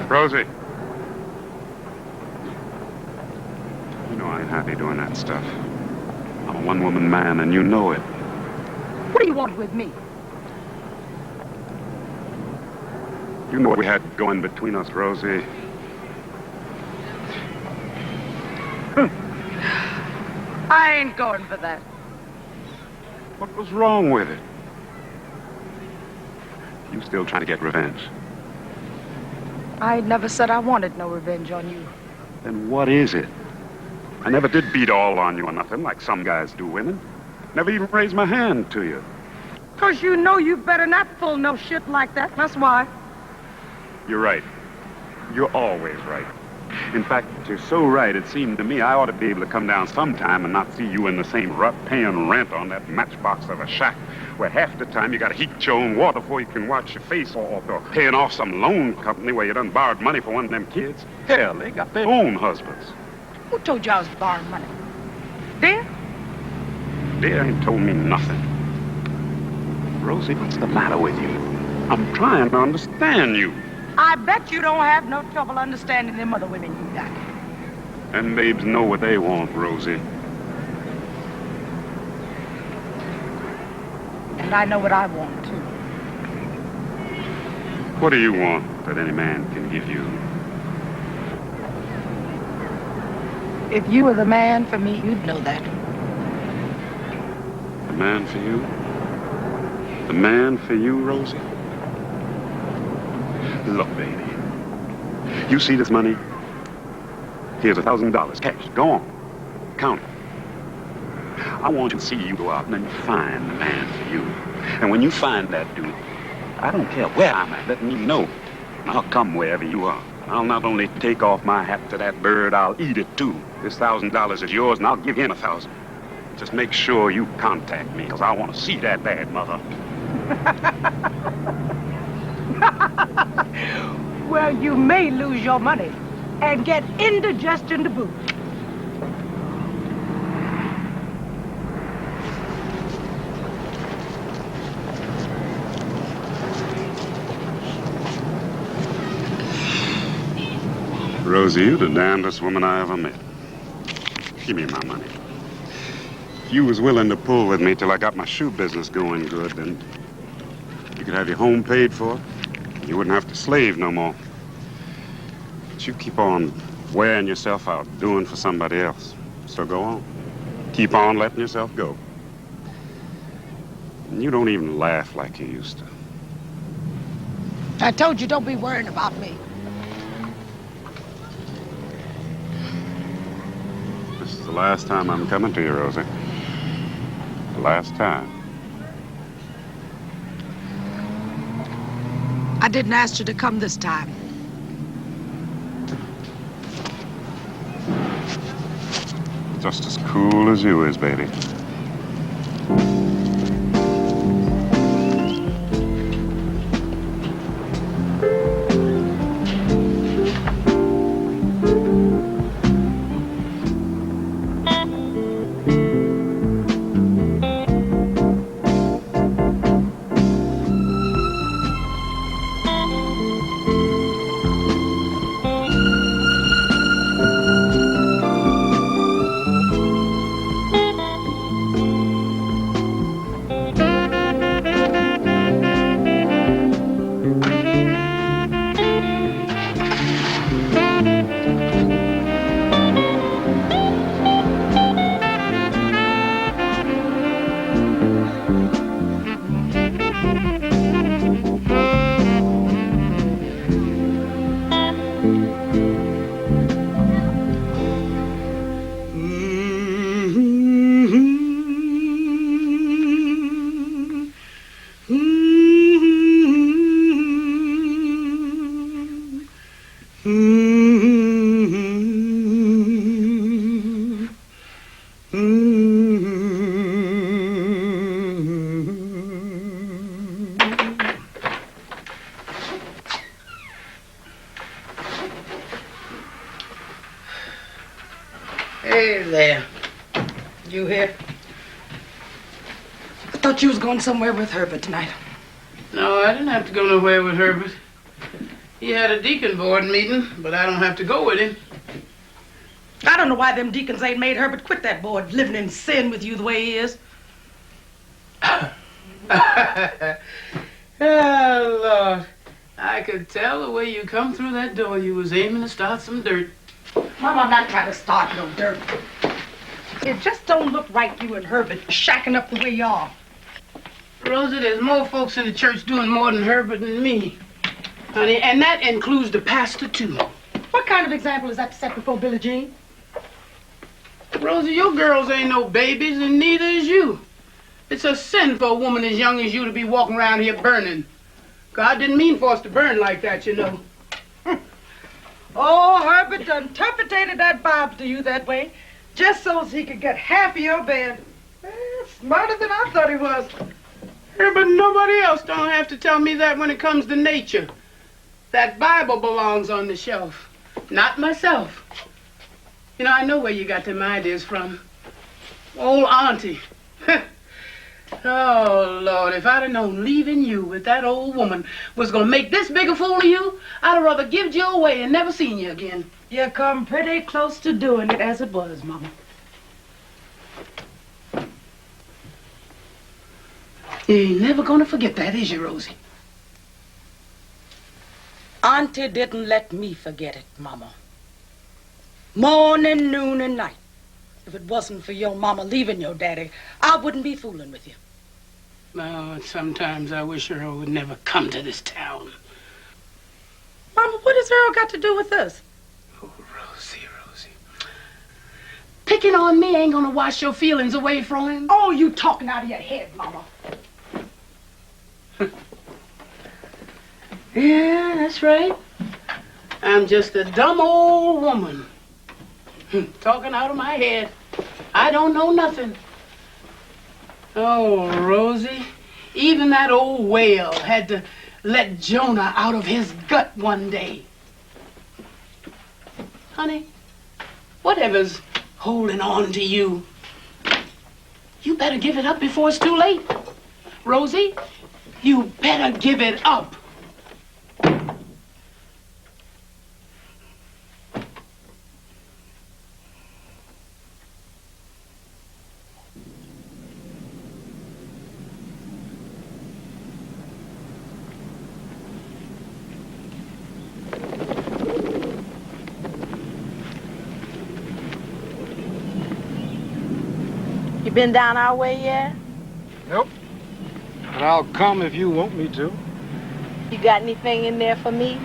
S14: Rosie. You know I ain't happy doing that stuff. I'm a one-woman man, and you know it.
S9: What do you want with me?
S14: You know what we had going between us, Rosie.
S9: I ain't going for that.
S14: What was wrong with it? You still trying to get revenge?
S9: I never said I wanted no revenge on you.
S14: Then what is it? I never did beat all on you or nothing like some guys do women. Never even raised my hand to you.
S9: 'Cause you know you better not pull no shit like that. That's why.
S14: You're right. You're always right. In fact, you're so right, it seemed to me I ought to be able to come down sometime and not see you in the same rut paying rent on that matchbox of a shack where half the time you got to heat your own water before you can wash your face, or paying off some loan company where you done borrowed money for one of them kids. Hell, they got their own husbands.
S9: Who told you I was borrowing money? Dear?
S14: Dear ain't told me nothing. Rosie, what's the matter with you? I'm trying to understand you.
S9: I bet you don't have no trouble understanding them other women you got.
S14: And babes know what they want, Rosie.
S9: And I know what I want, too.
S14: What do you want that any man can give you?
S9: If you were the man for me, you'd know that.
S14: The man for you? The man for you, Rosie? Look, baby. You see this money? Here's $1,000 cash. Go on. Count it. I want to see you go out and then find the man for you. And when you find that dude, I don't care where I'm at, let me know. I'll come wherever you are. I'll not only take off my hat to that bird, I'll eat it too. This $1,000 is yours, and I'll give him 1,000. Just make sure you contact me, because I want to see that bad mother.
S9: Well, you may lose your money and get indigestion to boot.
S14: Rosie, you're the damnedest woman I ever met. Give me my money. If you was willing to pull with me till I got my shoe business going good, then you could have your home paid for. You wouldn't have to slave no more. But you keep on wearing yourself out, doing for somebody else. So go on. Keep on letting yourself go. And you don't even laugh like you used to.
S9: I told you, don't be worrying about me.
S14: This is the last time I'm coming to you, Rosie. The last time.
S9: I didn't ask you to come this time.
S14: Just as cool as you is, baby.
S9: Hey there. You here? I thought you was going somewhere with Herbert tonight.
S3: No, I didn't have to go nowhere with Herbert. He had a deacon board meeting, but I don't have to go with him.
S9: I don't know why them deacons ain't made Herbert quit that board, living in sin with you the way he is.
S3: Oh, Lord. I could tell the way you come through that door you was aiming to start some dirt.
S9: Mama, I'm not trying to start no dirt. It just don't look right, you and Herbert shacking up the way you are.
S3: Rosie, there's more folks in the church doing more than Herbert and me. Honey, and that includes the pastor, too.
S9: What kind of example is that to set before Billie Jean?
S3: Rosie, your girls ain't no babies, and neither is you. It's a sin for a woman as young as you to be walking around here burning. God didn't mean for us to burn like that, you know.
S9: Oh, Herbert done interpreted that Bible to you that way, just so as he could get half of your bed. Smarter than I thought he was.
S3: Yeah, but nobody else don't have to tell me that when it comes to nature. That Bible belongs on the shelf, not myself. You know, I know where you got them ideas from. Old auntie. Oh, Lord, if I'd have known leaving you with that old woman was going to make this big a fool of you, I'd have rather given you away and never seen you again.
S9: You come pretty close to doing it as it was, Mama.
S3: You ain't never going to forget that, is you, Rosie?
S9: Auntie didn't let me forget it, Mama. Morning, noon, and night. If it wasn't for your mama leaving your daddy, I wouldn't be fooling with you.
S3: No, sometimes I wish Earl would never come to this town.
S9: Mama, what has Earl got to do with this?
S3: Oh, Rosie. Picking on me ain't gonna wash your feelings away from him.
S9: Oh, you talking out of your head, Mama.
S3: Yeah, that's right. I'm just a dumb old woman. Talking out of my head. I don't know nothing. Oh, Rosie, even that old whale had to let Jonah out of his gut one day. Honey, whatever's holding on to you, you better give it up before it's too late. Rosie, you better give it up.
S15: You been down our way yet?
S17: Nope. But I'll come if you want me to.
S15: You got anything in there for me?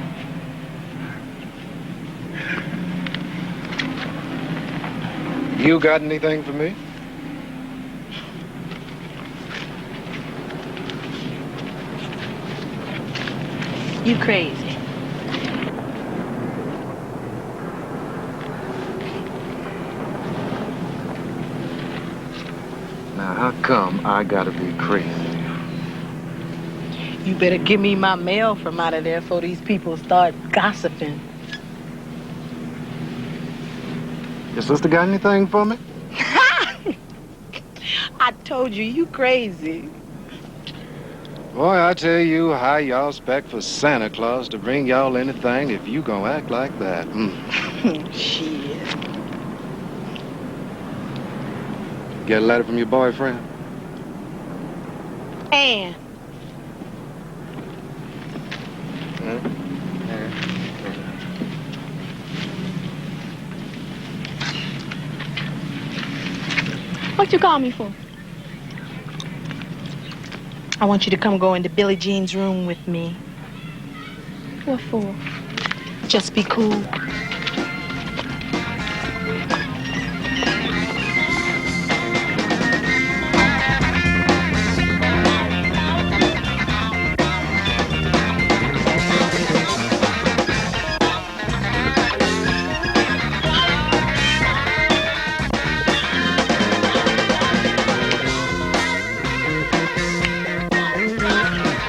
S17: You got anything for me?
S15: You crazy.
S17: Now, how come I gotta be crazy?
S15: You better give me my mail from out of there before these people start gossiping.
S17: Your sister got anything for me?
S15: I told you, you crazy.
S17: Boy, I tell you, how y'all expect for Santa Claus to bring y'all anything if you gonna act like that?
S15: Shit.
S17: Get a letter from your boyfriend?
S15: Ann. What you call me for? I want you to come go into Billie Jean's room with me. What for? Just be cool.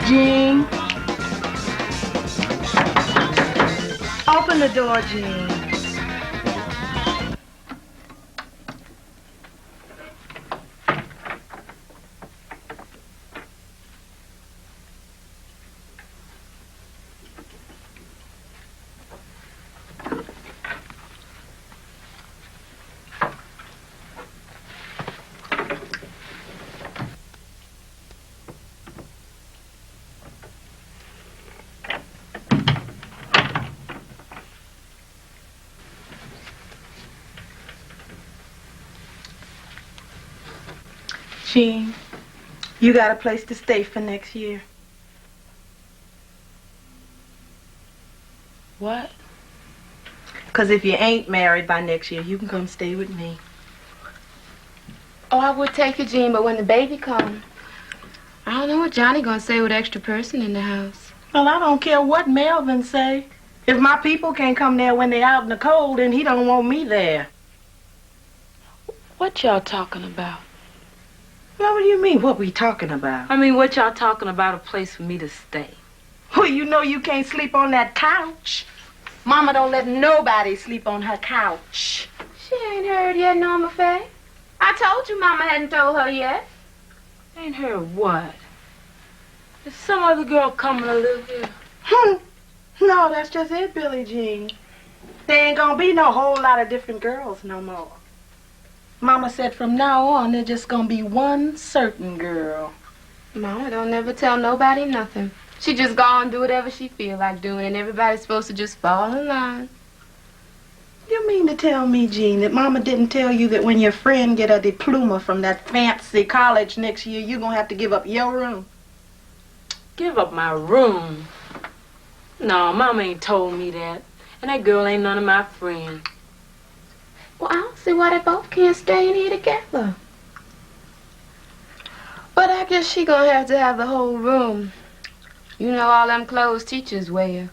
S15: Jean. Open the door, Jean.
S9: Jean, you got a place to stay for next year.
S2: What?
S9: Because if you ain't married by next year, you can come stay with me.
S8: Oh, I would take you, Jean, but when the baby comes, I don't know what Johnny gonna say with extra person in the house.
S9: Well, I don't care what Melvin say. If my people can't come there when they're out in the cold, then he don't want me there.
S2: What y'all talking about?
S9: Well, what do you mean, what we talking about?
S2: I mean, what y'all talking about a place for me to stay?
S9: Well, you know you can't sleep on that couch. Mama don't let nobody sleep on her couch.
S8: She ain't heard yet, Norma Faye. I told you Mama hadn't told her yet.
S2: Ain't heard what? Is some other girl coming to live here?
S9: No, that's just it, Billie Jean. There ain't gonna be no whole lot of different girls no more. Mama said from now on, there's just gonna be one certain girl.
S8: Mama don't never tell nobody nothing. She just go on and do whatever she feel like doing, and everybody's supposed to just fall in line.
S9: You mean to tell me, Jean, that Mama didn't tell you that when your friend get a diploma from that fancy college next year, you gonna have to give up your room?
S2: Give up my room? No, Mama ain't told me that. And that girl ain't none of my friends.
S8: Well, I don't see why they both can't stay in here together. But I guess she gonna have to have the whole room. You know all them clothes teachers wear.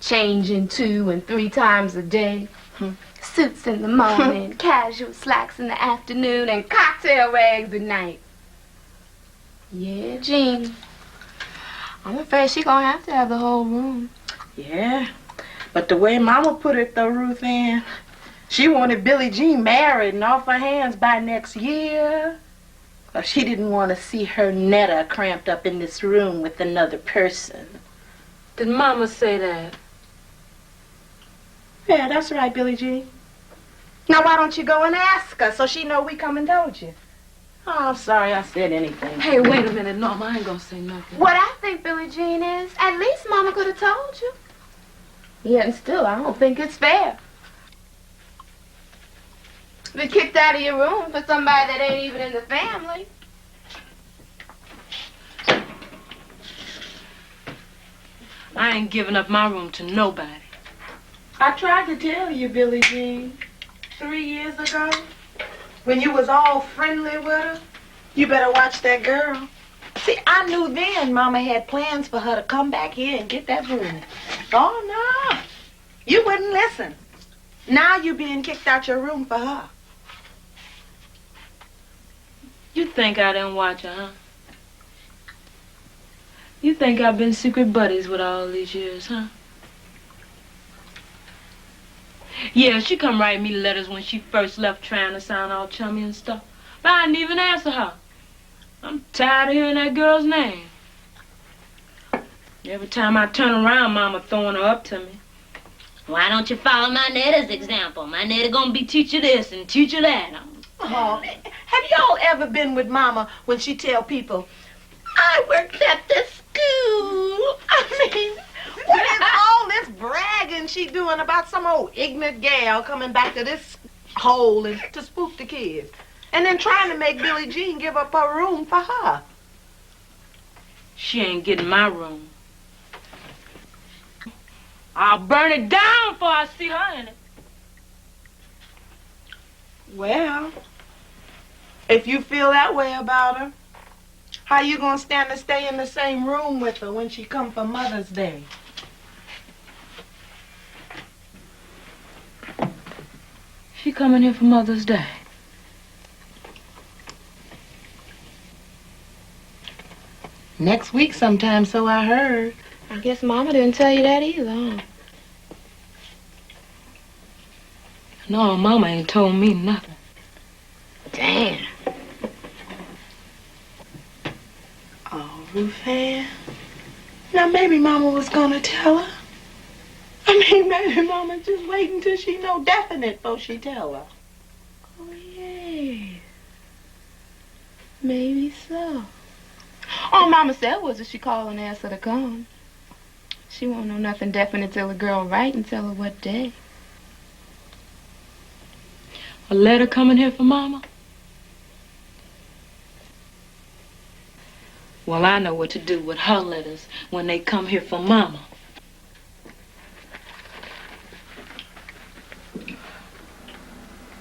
S8: Changing 2 and 3 times a day. Suits in the morning, casual slacks in the afternoon, and cocktail rags at night. Yeah, Jean. I'm afraid she gonna have to have the whole room.
S9: Yeah, but the way Mama put it though, Ruth Ann, she wanted Billie Jean married and off her hands by next year. Or she didn't want to see her Netta cramped up in this room with another person.
S2: Did Mama say that?
S9: Yeah, that's right, Billie Jean. Now why don't you go and ask her so she know we come and told you? Oh, I'm sorry I said anything.
S2: Hey, wait a minute, Norma, I ain't gonna say nothing.
S8: What I think, Billie Jean, is at least Mama could have told you. Yeah, and still, I don't think it's fair. Be kicked out of your room for somebody that ain't even in the family.
S2: I ain't giving up my room to nobody.
S9: I tried to tell you, Billie Jean, 3 years ago, when you was all friendly with her. You better watch that girl. See, I knew then Mama had plans for her to come back here and get that room. Oh, no. You wouldn't listen. Now you being kicked out your room for her.
S2: You think I didn't watch her, huh? You think I've been secret buddies with all these years, huh? Yeah, she come write me letters when she first left trying to sound all chummy and stuff. But I didn't even answer her. I'm tired of hearing that girl's name. Every time I turn around, Mama throwing her up to me. Why don't you follow my Netta's example? My Netta gonna be teacher this and teacher that.
S9: Oh, have y'all ever been with Mama when she tell people, I worked at the school? I mean, what is all this bragging she doing about some old ignorant gal coming back to this hole and to spook the kids? And then trying to make Billie Jean give up her room for her.
S2: She ain't getting my room. I'll burn it down before I see her in it.
S9: Well, if you feel that way about her, how you gonna stand to stay in the same room with her when she come for Mother's Day?
S2: She coming here for Mother's Day.
S9: Next week sometime, so I heard.
S8: I guess Mama didn't tell you that either, huh?
S2: No, Mama ain't told me nothing.
S8: Damn.
S9: Oh, Ruth Ann. Now maybe Mama was gonna tell her. I mean, maybe Mama just wait until she know definite before she tell her.
S8: Oh, yeah. Maybe so. All Mama said was that she called and asked her to come. She won't know nothing definite till the girl write and tell her what day.
S2: A letter coming here for Mama? Well, I know what to do with her letters when they come here for Mama.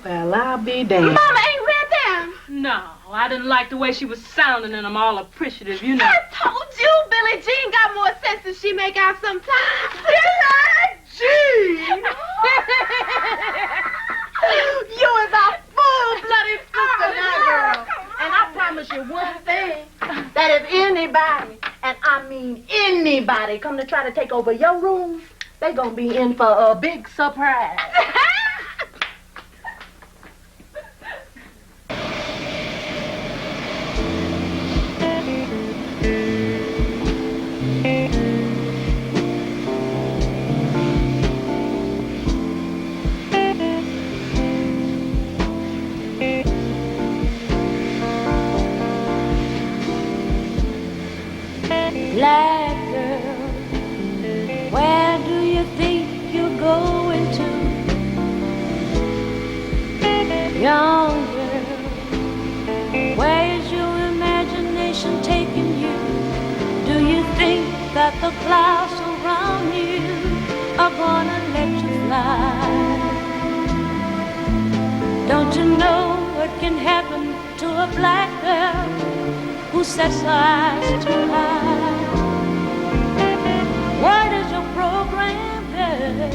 S9: Well, I'll be damned.
S8: Mama ain't read them.
S2: No, I didn't like the way she was sounding, and I'm all appreciative, you know.
S8: I told you Billie Jean got more sense than she make out sometimes.
S9: Billie Jean! You is a full-blooded sister now, girl. And I promise you one thing, that if anybody, and I mean anybody, come to try to take over your room, they gonna be in for a big surprise.
S7: Black girl, where do you think you're going to? Young girl, where is your imagination taking you? Do you think that the clouds around you are gonna let you fly? Don't you know what can happen to a black girl who sets her eyes too high? What is your program, girl?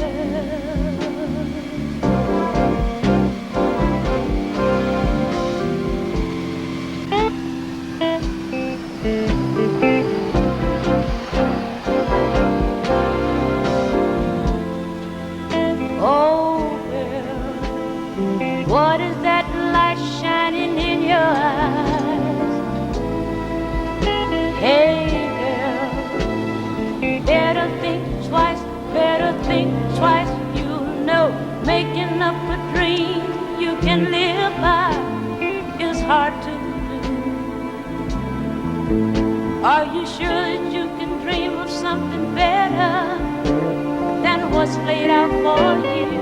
S7: Oh, girl, what is that light shining in your eyes? Hey, better think twice, you know, making up a dream you can live by is hard to do. Are you sure that you can dream of something better than what's laid out for you?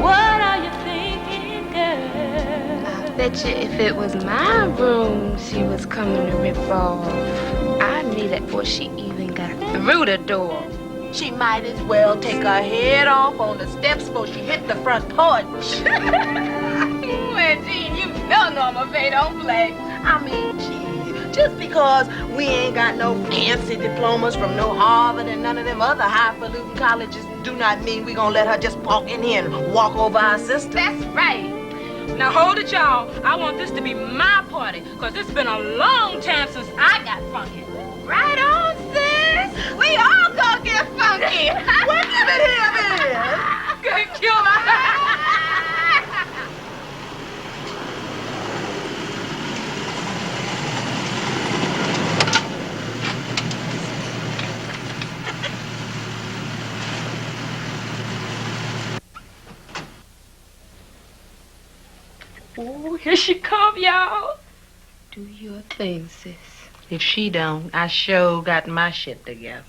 S7: What are you thinking, girl?
S8: I bet you if it was my room she was coming to rip off, I knew that before she even got through the door.
S9: She might as well take her head off on the steps before she hit the front porch.
S8: Well, Jean, you know Norma Faye don't play.
S9: I mean, gee, just because we ain't got no fancy diplomas from no Harvard and none of them other highfalutin colleges do not mean we gonna let her just walk in here and walk over our sister.
S8: That's right.
S2: Now hold it, y'all. I want this to be my party, because it's been a long time since I got funky.
S8: Right on, sis. We all gonna get funky.
S9: What give it here, man?
S2: Good kill my... Oh, here she come, y'all.
S8: Do your thing, sis.
S9: If she don't, I sure got my shit together.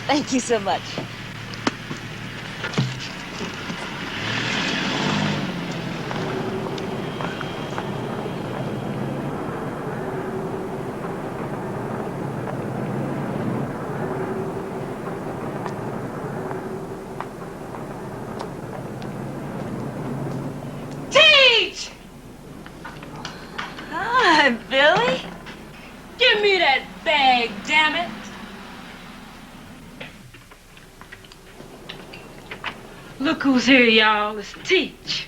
S13: Thank you so much.
S2: Teach!
S13: Hi, Billy.
S2: Give me that bag, damn it. Look who's here, y'all. It's Teach.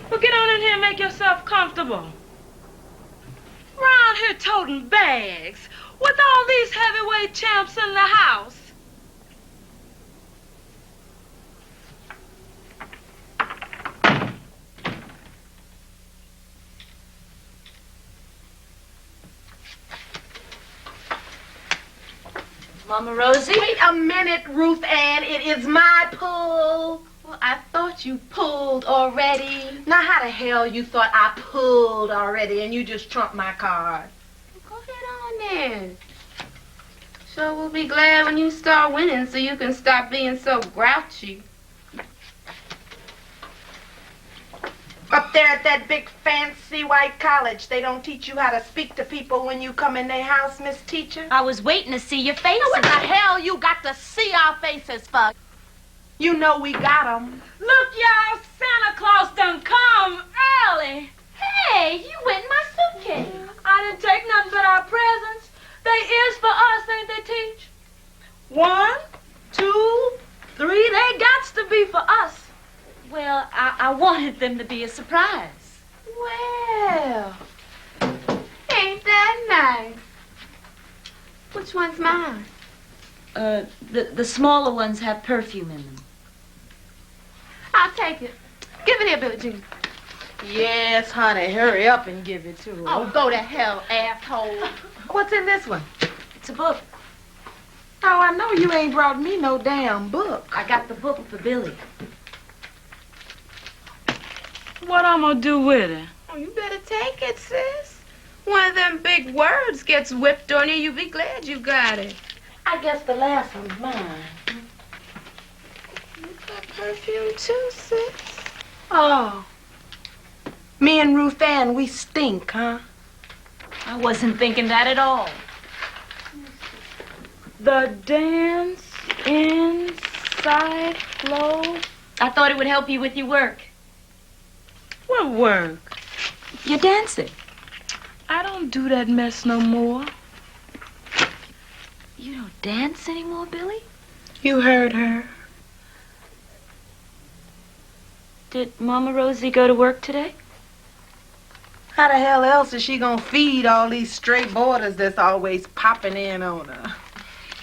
S2: Well, get on in here and make yourself comfortable. Round here toting bags with all these heavyweight champs in the house.
S13: Mama Rosie?
S9: Wait a minute, Ruth Ann. It is my pull.
S8: Well, I thought you pulled already.
S9: Now, how the hell you thought I pulled already and you just trumped my card?
S8: Go ahead on then. Sure we'll be glad when you start winning so you can stop being so grouchy.
S9: Up
S11: there at that big fancy white college, they don't teach you how to speak to people when you come in their house, Miss Teacher?
S18: I was waiting to see your faces.
S11: What the hell you got to see our faces for? You know we got 'em.
S2: Look, y'all, Santa Claus done come early.
S18: Hey, you went in my suitcase.
S2: I didn't take nothing but our presents. They is for us, ain't they, Teach? 1, 2, 3, they gots to be for us.
S18: Well, I wanted them to be a surprise.
S8: Well, ain't that nice? Which one's mine?
S18: The smaller ones have perfume in them.
S8: I'll take it. Give it here, Billie Jean.
S11: Yes, honey, hurry up and give it to her.
S8: Oh, go to hell, asshole.
S11: What's in this one?
S18: It's a book.
S11: Oh, I know you ain't brought me no damn book.
S18: I got the book for Billy.
S2: What I'm gonna do with it?
S8: Oh, you better take it, sis. One of them big words gets whipped on you, you be glad you got it.
S11: I guess the last one's mine.
S8: You got perfume too, sis.
S11: Oh. Me and Ruth Ann, we stink, huh?
S18: I wasn't thinking that at all.
S2: The dance inside flow.
S18: I thought it would help you with your work.
S2: What work?
S18: Your dancing.
S2: I don't do that mess no more.
S18: You don't dance anymore, Billy?
S11: You heard her.
S18: Did Mama Rosie go to work today?
S11: How the hell else is she gonna feed all these stray boarders that's always popping in on her?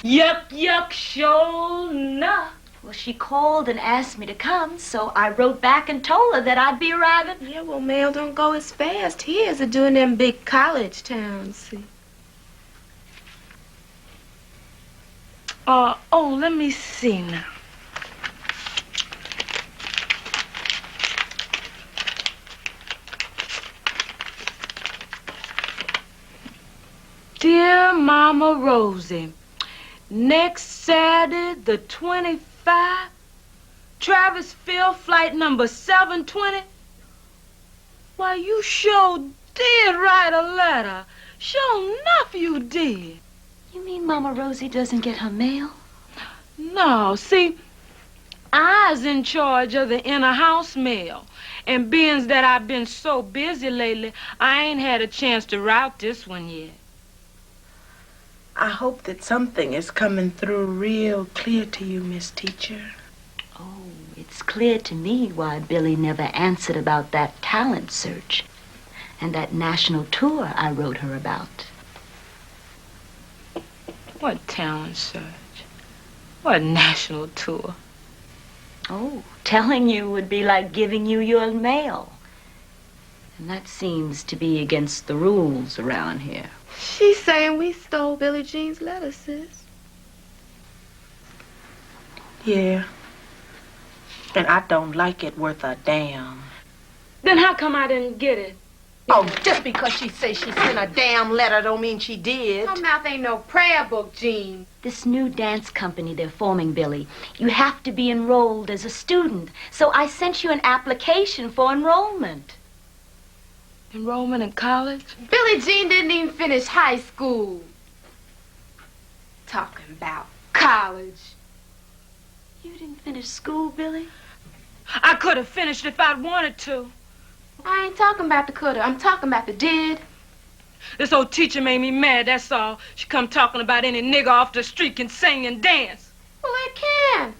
S2: Yuck, sure enough.
S18: Well, she called and asked me to come, so I wrote back and told her that I'd be arriving.
S8: Yeah, well, mail don't go as fast here as it do in them big college towns, see.
S2: Let me see now. Dear Mama Rosie, next Saturday, the 25th, Travisville flight number 720. Why, you sure did write a letter. Sure enough you did.
S18: You mean Mama Rosie doesn't get her mail?
S2: No, see, I's in charge of the inner house mail. And being that I've been so busy lately, I ain't had a chance to route this one yet.
S11: I hope that something is coming through real clear to you, Miss Teacher.
S18: Oh, it's clear to me why Billy never answered about that talent search and that national tour I wrote her about.
S2: What talent search? What national tour?
S18: Oh, telling you would be like giving you your mail. And that seems to be against the rules around here.
S8: She's saying we stole Billie Jean's letter, sis.
S11: Yeah. And I don't like it worth a damn.
S2: Then how come I didn't get it?
S11: Oh, just because she says she sent a damn letter don't mean she did.
S8: Her mouth ain't no prayer book, Jean.
S18: This new dance company they're forming, Billy, you have to be enrolled as a student. So I sent you an application for enrollment.
S2: Enrollment in college?
S8: Billie Jean didn't even finish high school. Talking about college.
S18: You didn't finish school, Billy?
S2: I could have finished if I'd wanted to.
S8: I ain't talking about the coulda. I'm talking about the did.
S2: This old teacher made me mad, that's all. She come talking about any nigger off the street can sing and dance.
S8: Well, it can.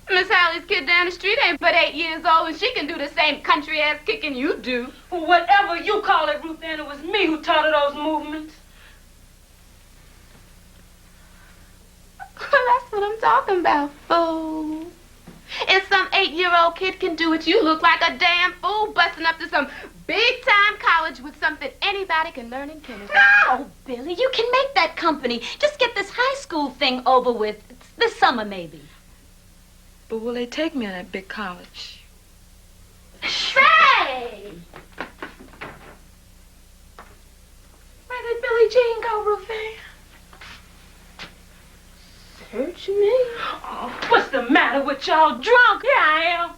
S8: Miss Hallie's kid down the street ain't but 8 years old, and she can do the same country-ass kicking you do.
S2: Well, whatever you call it, Ruth Ann, it was me who taught her those movements.
S8: Well, that's what I'm talking about, fool. If some 8-year-old kid can do it, you look like a damn fool busting up to some big-time college with something anybody can learn in kindergarten.
S18: No, Billy, you can make that company. Just get this high school thing over with. It's this summer, maybe.
S2: But will they take me to that big college?
S8: Say! Where did Billie Jean go, Ruth Ann? Search me?
S2: Oh, what's the matter with y'all drunk? Here I am.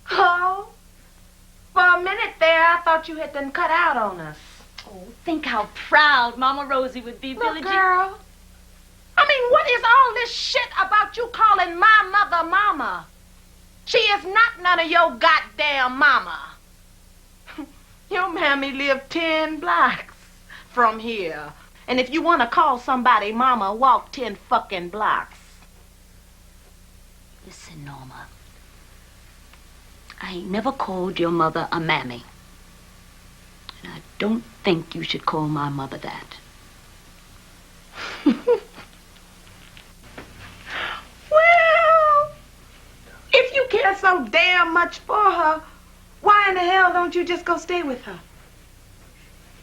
S8: Oh?
S11: a minute there, I thought you had done cut out on us.
S18: Oh, think how proud Mama Rosie would be, Billie
S11: Look,
S18: Jean.
S11: girl. I mean, what is all this shit about you calling my mother mama? She is not none of your goddamn mama. Your mammy lived 10 blocks from here. And if you want to call somebody mama, walk 10 fucking blocks.
S18: Listen, Norma. I ain't never called your mother a mammy. And I don't think you should call my mother that.
S11: Well, if you care so damn much for her, why in the hell don't you just go stay with her?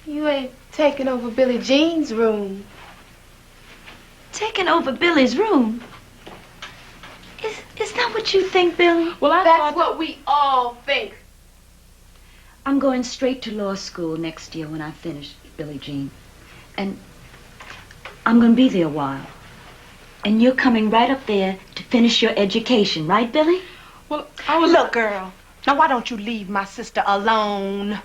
S8: You ain't taking over Billie Jean's room.
S18: Taking over Billy's room? Is that what you think, Billy?
S8: Well, that's what we all think.
S18: I'm going straight to law school next year when I finish, Billie Jean. And I'm going to be there a while. And you're coming right up there to finish your education, right, Billy?
S11: Well, Look, girl. Now, why don't you leave my sister alone?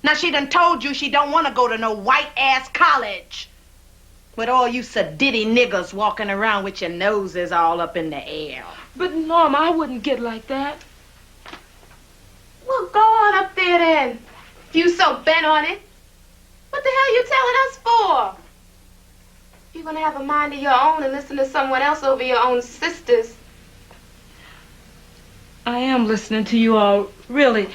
S11: Now, she done told you she don't want to go to no white-ass college. With all you sedity niggers walking around with your noses all up in the air.
S2: But, Norma, I wouldn't get like that.
S8: Well, go on up there then. If you so bent on it. What the hell you telling us for? You're gonna have a mind of your own and listen to someone else over your own sisters.
S2: I am listening to you all, really.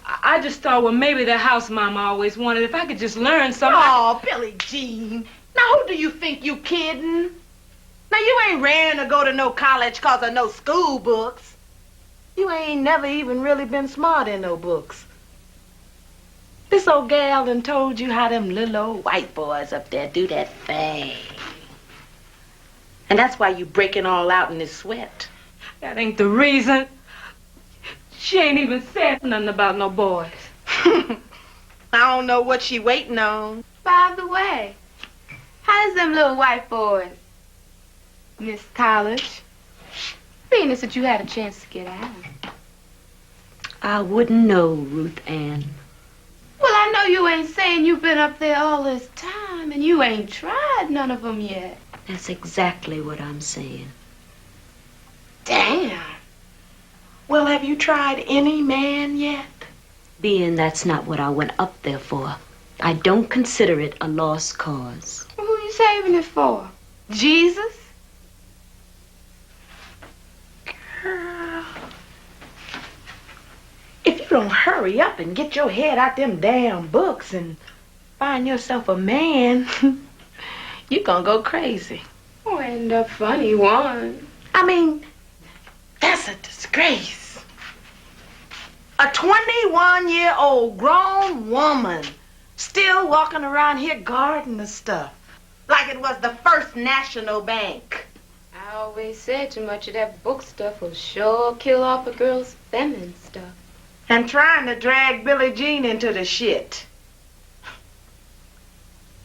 S2: I just thought, well, maybe the house mama always wanted. If I could just learn something.
S11: Oh, Billie Jean. Now, who do you think you kidding? Now, you ain't raring to go to no college 'cause of no school books. You ain't never even really been smart in no books. This old gal done told you how them little old white boys up there do that thing. And that's why you breaking all out in this sweat.
S2: That ain't the reason. She ain't even said nothing about no boys.
S11: I don't know what she waiting on.
S8: By the way, how's them little white boys? Miss College? Being as that you had a chance to get out.
S18: I wouldn't know, Ruth Ann.
S8: Well, I know you ain't saying you've been up there all this time and you ain't tried none of them yet.
S18: That's exactly what I'm saying.
S11: Damn. Well, have you tried any man yet?
S18: Being that's not what I went up there for, I don't consider it a lost cause.
S8: Who are you saving it for? Jesus?
S11: Girl. If you don't hurry up and get your head out them damn books and find yourself a man, you gonna go crazy.
S8: Oh, and a funny one.
S11: I mean, that's a disgrace. A 21-year-old grown woman still walking around here guarding the stuff like it was the First National Bank.
S8: I always said too much of that book stuff will sure kill off a girl's feminine stuff.
S11: And trying to drag Billie Jean into the shit.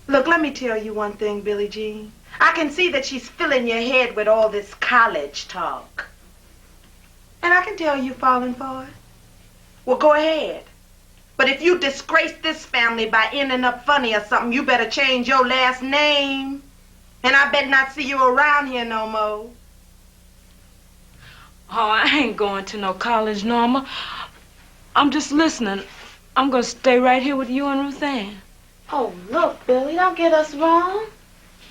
S11: Look, let me tell you one thing, Billie Jean. I can see that she's filling your head with all this college talk. And I can tell you falling for it. Well, go ahead. But if you disgrace this family by ending up funny or something, you better change your last name. And I bet not see you around here no more.
S2: Oh, I ain't going to no college, Norma. I'm just listening. I'm gonna stay right here with you and Ruth Ann.
S8: Oh, look, Billy, don't get us wrong.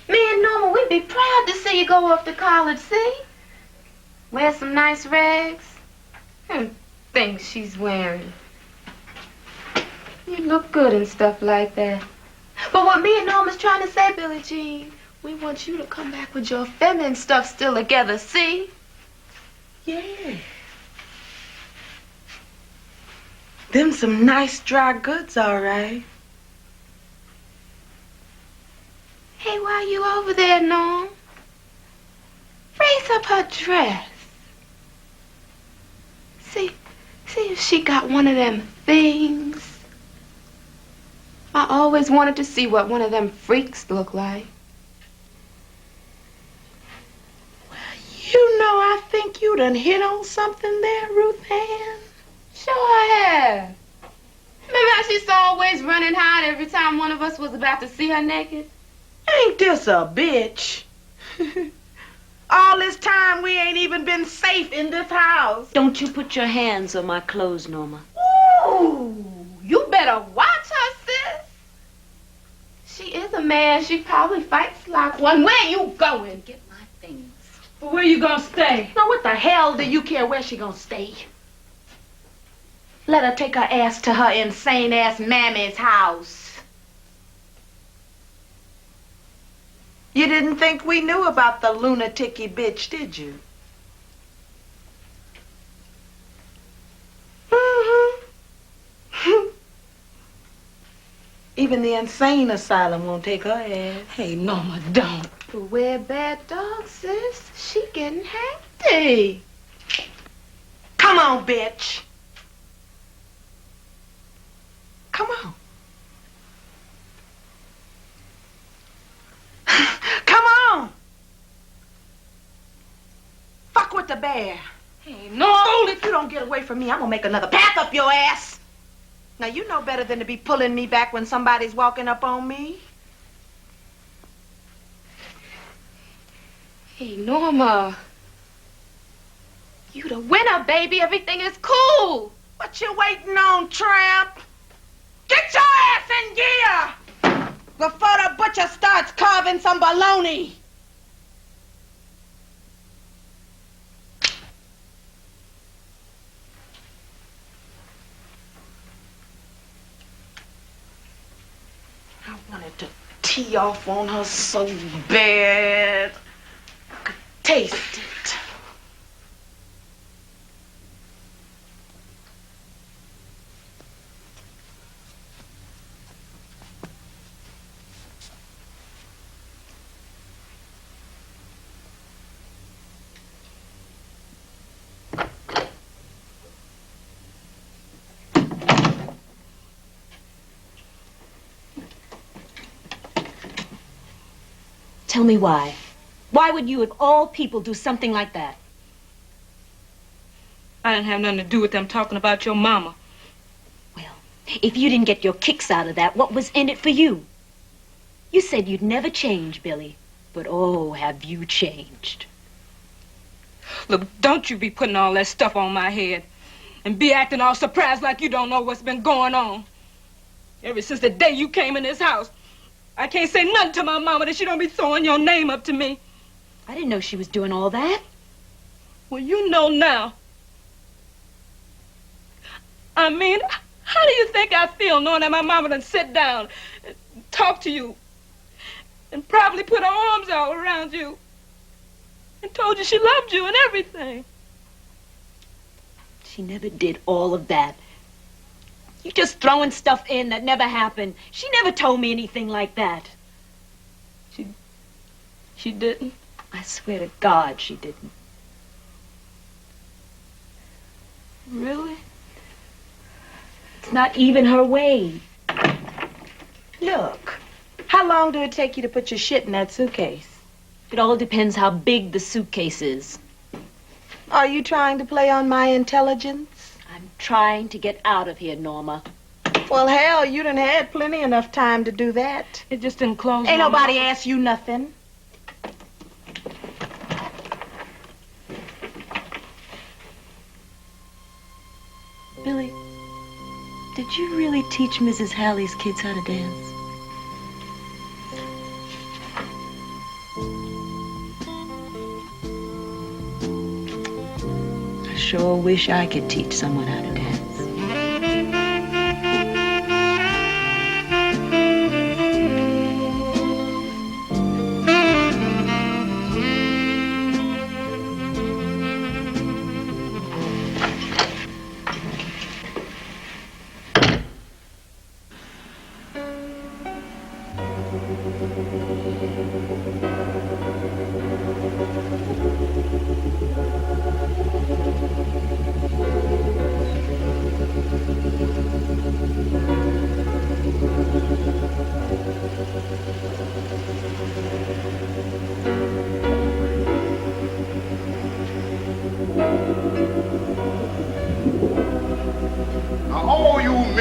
S8: Me and Norma, we'd be proud to see you go off to college, see? Wear some nice rags. Things she's wearing. You look good and stuff like that. But what me and Norma's trying to say, Billie Jean, we want you to come back with your feminine stuff still together, see?
S11: Yeah. Them some nice dry goods, all right.
S8: Hey, while you over there, Norm, raise up her dress. See if she got one of them things. I always wanted to see what one of them freaks look like.
S11: You know, I think you done hit on something there, Ruth Ann.
S8: Sure I have. Remember how she's always running hot every time one of us was about to see her naked?
S9: Ain't this a bitch? All this time we ain't even been safe in this house.
S18: Don't you put your hands on my clothes, Norma.
S8: Ooh, you better watch her, sis. She is a man. She probably fights like one. Where you going?
S18: Get my things.
S2: Well, where you gonna stay?
S9: Now what the hell do you care where she gonna stay? Let her take her ass to her insane-ass mammy's house. You didn't think we knew about the lunatic-y bitch, did you? Mm-hmm. Even the insane asylum won't take her ass.
S2: Hey, Norma, don't.
S8: Beware bad dog, sis. She getting handy.
S9: Come on, bitch. Come on. Come on. Fuck with the bear.
S2: Hey, no.
S9: If you don't get away from me, I'm gonna make another pack up your ass. Now, you know better than to be pulling me back when somebody's walking up on me.
S8: Hey, Norma. You the winner, baby. Everything is cool.
S9: What you waiting on, tramp? Get your ass in gear before the butcher starts carving some bologna. I wanted to tee off on her so bad. I could taste it.
S18: Tell me why. Why would you, of all people, do something like that?
S2: I didn't have nothing to do with them talking about your mama.
S18: If you didn't get your kicks out of that, what was in it for you? You said you'd never change, Billy. But oh, have you changed.
S2: Look, don't you be putting all that stuff on my head and be acting all surprised like you don't know what's been going on. Ever since the day you came in this house, I can't say nothing to my mama that she don't be throwing your name up to me.
S18: I didn't know she was doing all that.
S2: Well, you know now. I mean, how do you think I feel knowing that my mama done sit down and talk to you and probably put her arms all around you and told you she loved you and everything?
S18: She never did all of that. You just throwing stuff in that never happened. She never told me anything like that.
S2: She didn't?
S18: I swear to God she didn't.
S2: Really?
S18: It's not even her way.
S9: Look, how long did it take you to put your shit in that suitcase?
S18: It all depends how big the suitcase is.
S9: Are you trying to play on my intelligence?
S18: I'm trying to get out of here, Norma.
S9: Well, hell, you done had plenty enough time to do that.
S2: It just didn't close.
S9: Ain't nobody asked you nothing.
S18: Billy, did you really teach Mrs. Halley's kids how to dance? I sure wish I could teach someone how to dance.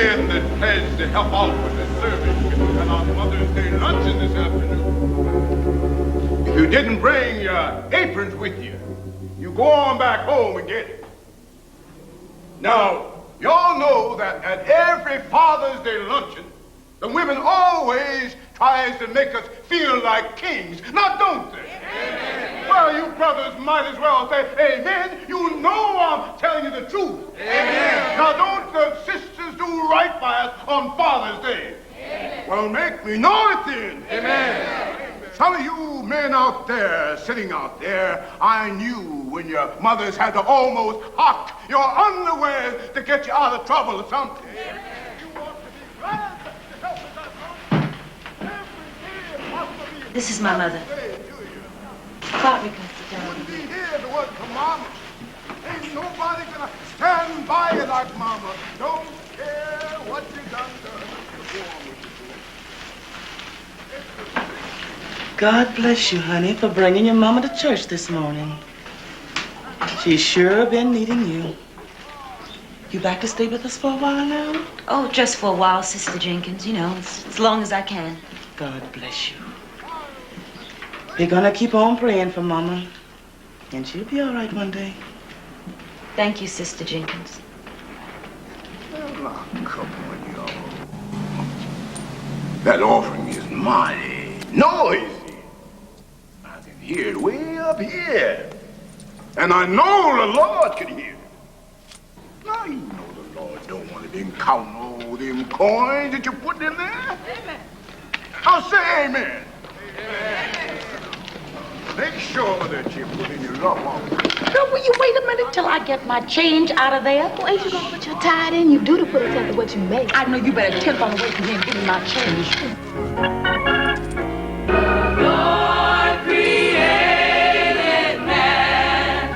S19: men that pledged to help out with the service at our Mother's Day luncheon this afternoon. If you didn't bring your aprons with you, you go on back home and get it. Now, y'all know that at every Father's Day luncheon, the women always tries to make us feel like kings. Now, don't they? Amen. Well, you brothers might as well say amen. You know I'm telling you the truth. Amen. Now, don't the sisters do right by us on Father's Day? Amen. Well, make me know it then. Amen. Some of you men out there, sitting out there, I knew when your mothers had to almost hock your underwear to get you out of trouble or something. Amen. You want to be glad to help us out every day possibly.
S18: This is my mother. Clout me, Mr. Jones.
S19: Wouldn't be here if it wasn't for Mama. Ain't nobody gonna stand by you like Mama. Don't care what you done to her.
S20: God bless you, honey, for bringing your mama to church this morning. She's sure been needing you. You back to stay with us for a while now?
S18: Oh, just for a while, Sister Jenkins. You know, as long as I can.
S20: God bless you. We're gonna keep on praying for Mama, and she'll be all right one day.
S18: Thank you, Sister Jenkins.
S19: Well, now, come on, y'all. That offering is mighty noisy. I can hear it way up here. And I know the Lord can hear it. Now, you know the Lord don't want to be counting all them coins that you put in there. Amen. I'll say amen. Amen. Make sure that you put in your love offering.
S8: Girl, will you wait a minute till I get my change out of there? Well, ain't you gonna put your tithe in? You do to put a tenth of what you make. I know you better tenth on the way from here and give me my change.
S7: Lord created man,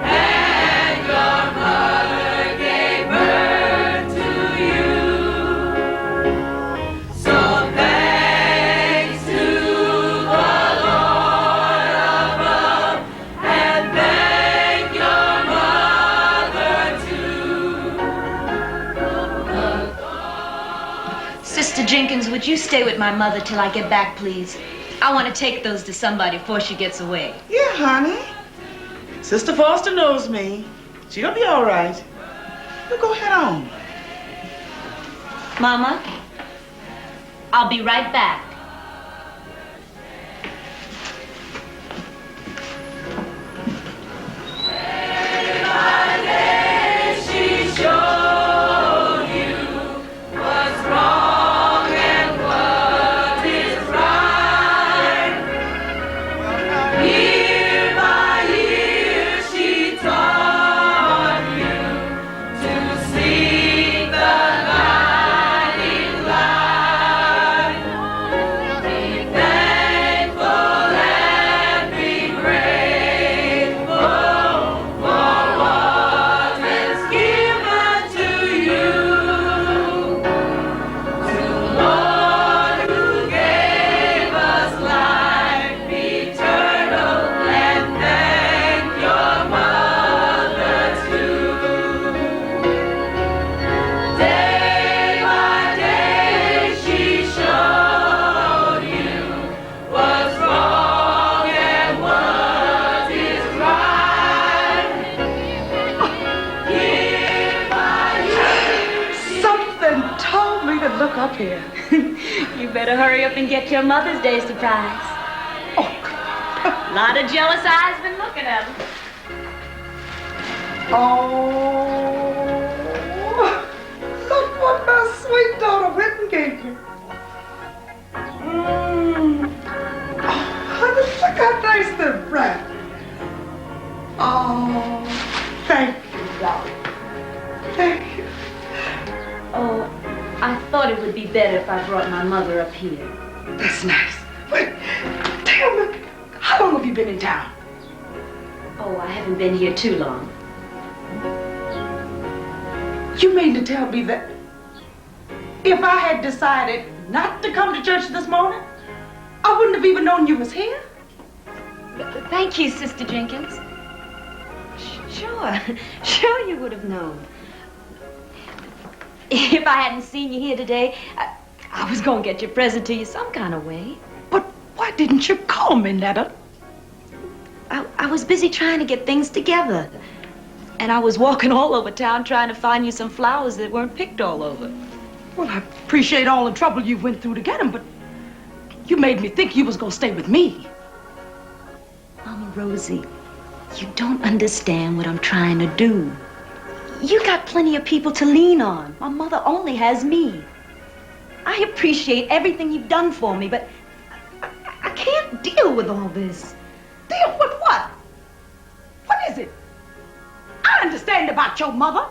S7: and your mother gave birth to you. So thanks to the Lord above, and thank your mother too.
S18: Sister Jenkins, would you stay with my mother till I get back, please? I want to take those to somebody before she gets away.
S20: Yeah, honey. Sister Foster knows me. She'll be all right. You go head on.
S18: Mama, I'll be right back.
S7: She showed you what's wrong and what is right. Year by year she taught you to seek the guiding light. Be thankful and be grateful for what is given to you. To Lord who gave us life eternal, and thank your mother too. Day by day she showed you what's wrong and what is right. Year by year
S9: Something told me to look up here.
S18: You better hurry up and get your Mother's Day surprise.
S9: Oh,
S18: a lot of jealous eyes been looking at her.
S9: Oh, look what my sweet daughter Whitney gave me. Honey, look how nice the wrap. Oh, thank you, darling. Thank you.
S18: Oh, I thought it would be better if I brought my mother up here.
S9: That's nice. Wait, tell me, how long have you been in town?
S18: Oh, I haven't been here too long.
S9: You mean to tell me that if I had decided not to come to church this morning, I wouldn't have even known you was here?
S18: Thank you, Sister Jenkins. Sure you would have known. If I hadn't seen you here today, I was going to get your present to you some kind of way.
S9: But why didn't you call me, Netta?
S18: I was busy trying to get things together. And I was walking all over town trying to find you some flowers that weren't picked all over.
S9: Well, I appreciate all the trouble you went through to get them, but you made me think you was going to stay with me.
S18: Mama Rosie, you don't understand what I'm trying to do. You got plenty of people to lean on. My mother only has me. I appreciate everything you've done for me, but I can't deal with all this.
S9: Deal with what? What is it? I understand about your mother.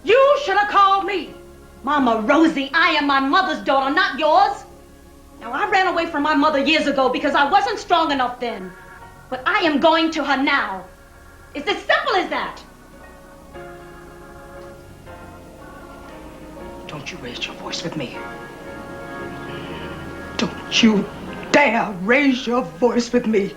S9: You should have called me.
S18: Mama Rosie, I am my mother's daughter, not yours. Now, I ran away from my mother years ago because I wasn't strong enough then. But I am going to her now. It's as simple as that.
S9: Don't you raise your voice with me. Don't you dare raise your voice with me.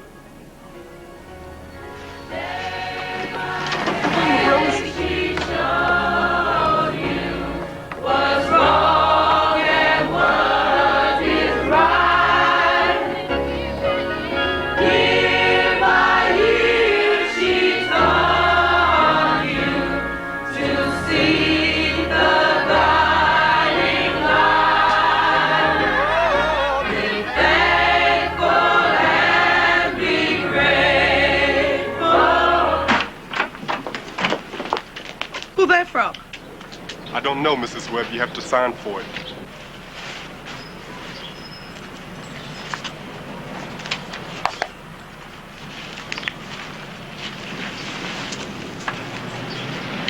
S21: From? I don't know, Mrs. Webb. You have to sign for it.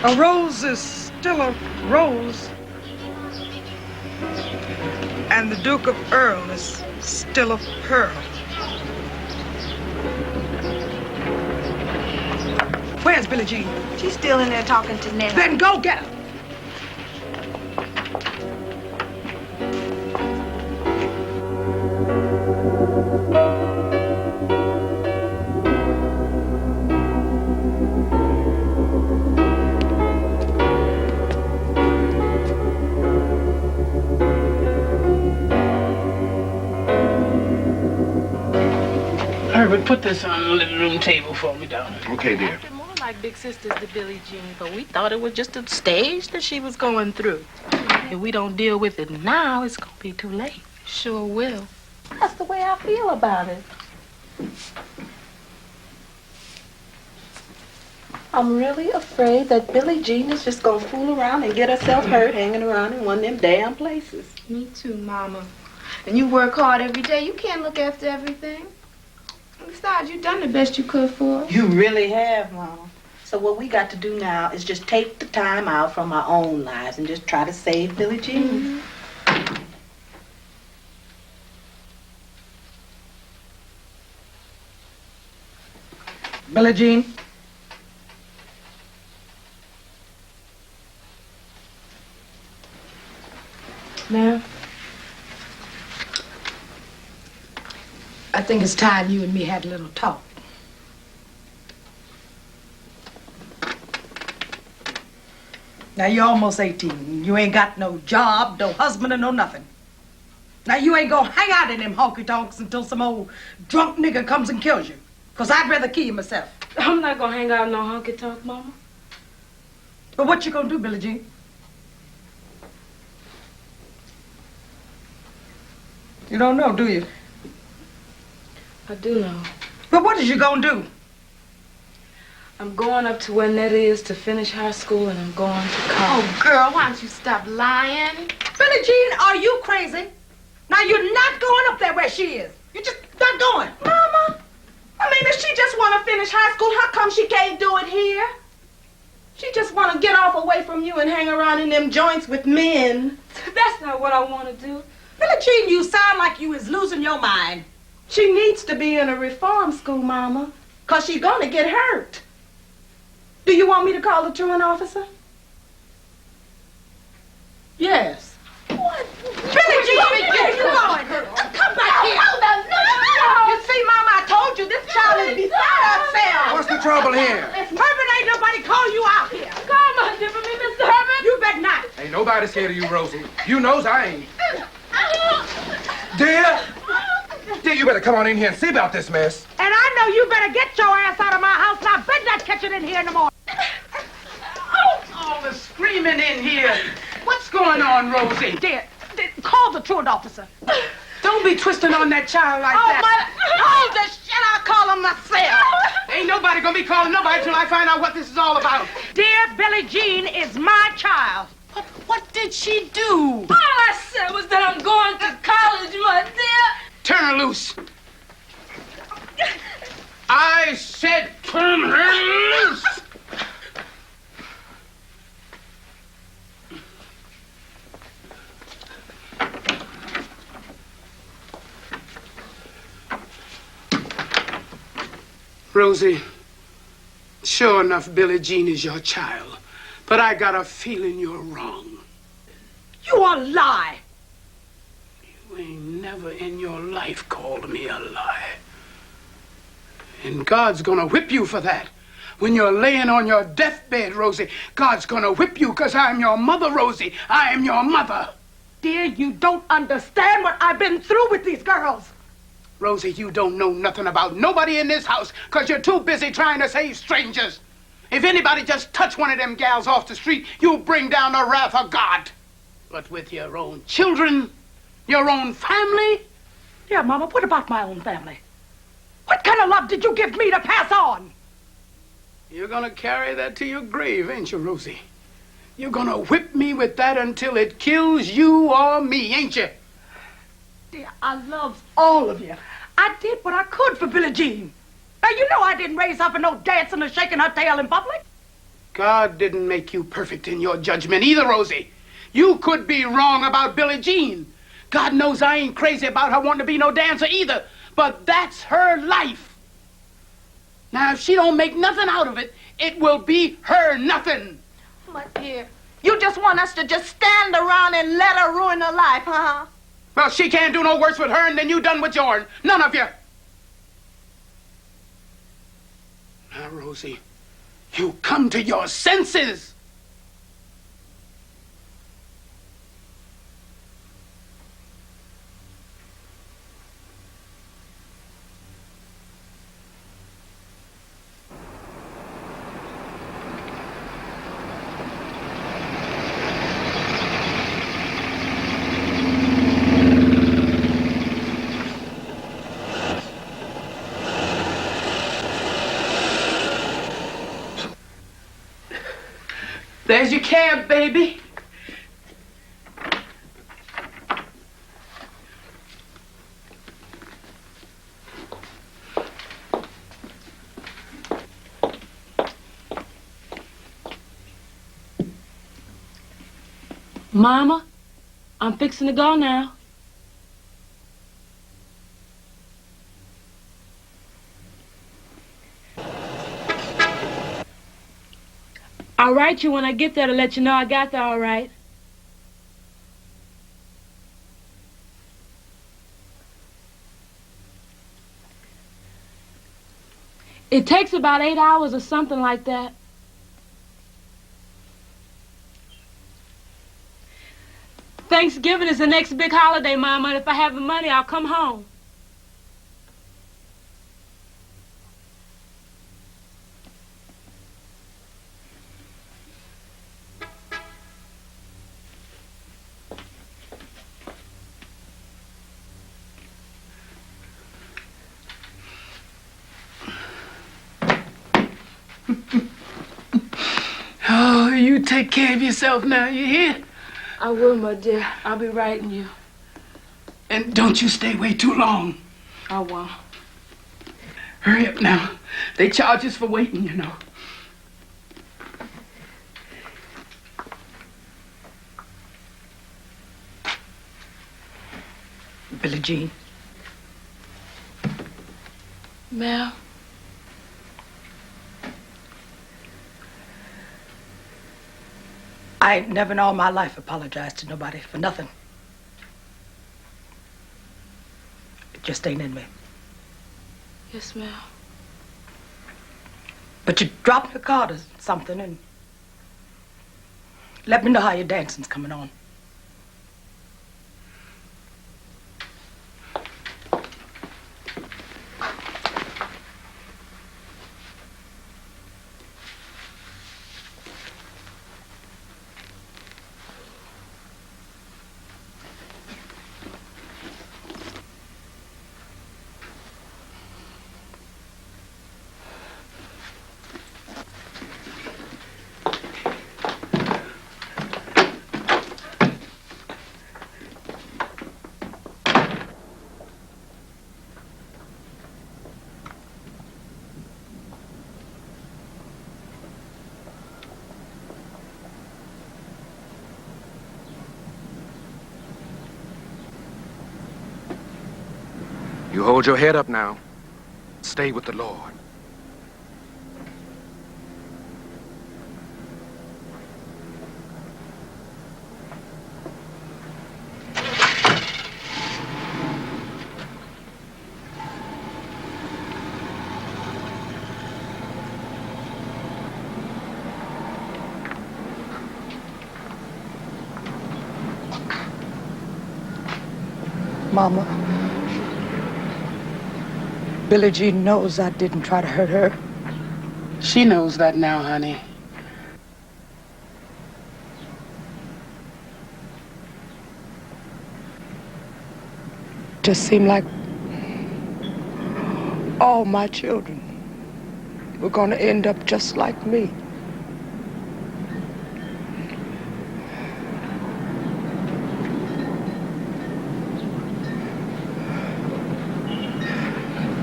S9: A rose is still a rose. And the Duke of Earl is still a pearl. Where's Billie Jean?
S15: She's still in there talking to Ned.
S9: Then go get her.
S3: Herbert, put this on the living room table for me, darling.
S16: Okay, dear.
S2: Like big sisters to Billie Jean, but we thought it was just a stage that she was going through. If we don't deal with it now, it's gonna be too late.
S15: Sure will.
S2: That's the way I feel about it.
S15: I'm really afraid that Billie Jean is just gonna fool around and get herself hurt hanging around in one of them damn places.
S8: Me too, Mama. And you work hard every day. You can't look after everything. Besides, you've done the best you could for her.
S15: You really have, Mama. So what we got to do now is just take the time out from our own lives and just try to save Billie Jean.
S8: Mm-hmm.
S9: Billie Jean.
S8: Ma'am?
S9: I think it's time you and me had a little talk. Now, you're almost 18. You ain't got no job, no husband, or no nothing. Now, you ain't gonna hang out in them honky-tonks until some old drunk nigga comes and kills you. Because I'd rather kill you myself.
S2: I'm not gonna hang out in no honky-tonk, Mama.
S9: But what you gonna do, Billie Jean? You don't know, do you?
S2: I do know.
S9: But what is you gonna do?
S2: I'm going up to where Netta is to finish high school, and I'm going to college.
S8: Oh, girl, why don't you stop lying?
S9: Billie Jean, are you crazy? Now, you're not going up there where she is. You're just not going.
S11: Mama, I mean, if she just want to finish high school, how come she can't do it here? She just want to get off away from you and hang around in them joints with men.
S2: That's not what I want to do.
S9: Billie Jean, you sound like you is losing your mind.
S11: She needs to be in a reform school, Mama, because she's going to get hurt. Do you want me to call the truant officer? Yes.
S9: What? Billie Jean, where you going? Come back here.
S11: No. You see, Mama, I told you this child is beside herself.
S16: What's the trouble here?
S9: Herbert, ain't nobody call you out here.
S2: Call my for me, Mr. Herbert.
S9: You bet not.
S16: Ain't nobody scared of you, Rosie. You knows I ain't. Dear, you better come on in here and see about this mess.
S9: And I know you better get your ass out of my house, and I bet not catch it in here in the morning.
S3: All the screaming in here. What's going on, Rosie?
S9: Dear, call the truant officer.
S3: Don't be twisting on that child like that.
S9: Hold the shit, I'll call him myself.
S3: Ain't nobody gonna be calling nobody till I find out what this is all about.
S9: Dear, Billie Jean is my child.
S3: What did she do?
S2: All I said was that I'm going to college, my dear.
S3: Turn her loose. I said turn her loose. Rosie, sure enough, Billie Jean is your child. But I got a feeling you're wrong.
S9: You a lie.
S3: You ain't never in your life called me a lie. And God's gonna whip you for that. When you're laying on your deathbed, Rosie, God's gonna whip you because I'm your mother, Rosie. I am your mother.
S9: Dear, you don't understand what I've been through with these girls.
S3: Rosie, you don't know nothing about nobody in this house because you're too busy trying to save strangers. If anybody just touch one of them gals off the street, you'll bring down the wrath of God. But with your own children, your own family?
S9: Yeah, Mama, what about my own family? What kind of love did you give me to pass on?
S3: You're gonna carry that to your grave, ain't you, Rosie? You're gonna whip me with that until it kills you or me, ain't you?
S9: Dear, I love all of you. I did what I could for Billie Jean. Now, you know I didn't raise her for no dancing or shaking her tail in public.
S3: God didn't make you perfect in your judgment either, Rosie. You could be wrong about Billie Jean. God knows I ain't crazy about her wanting to be no dancer either. But that's her life. Now, if she don't make nothing out of it, it will be her nothing.
S11: My dear, you just want us to just stand around and let her ruin her life, huh?
S3: Well, she can't do no worse with her than you done with yours. None of you. Now, Rosie, you come to your senses. There's your cab, baby.
S2: Mama, I'm fixing to go now. I'll write you when I get there to let you know I got there all right. It takes about 8 hours or something like that. Thanksgiving is the next big holiday, Mama, and if I have the money, I'll come home.
S3: Oh, you take care of yourself now, you hear?
S2: I will, my dear. I'll be writing you.
S3: And don't you stay away too long.
S2: I won't.
S3: Hurry up now. They charge us for waiting, you know.
S9: Billie Jean.
S2: Mel?
S9: I ain't never in all my life apologized to nobody for nothing. It just ain't in me.
S2: Yes, Mel.
S9: But you dropped the card or something, and Let me know how your dancing's coming on.
S16: You hold your head up now. Stay with the Lord.
S9: Mama, Billie Jean knows I didn't try to hurt her.
S3: She knows that now, honey.
S9: Just seemed like all my children were going to end up just like me.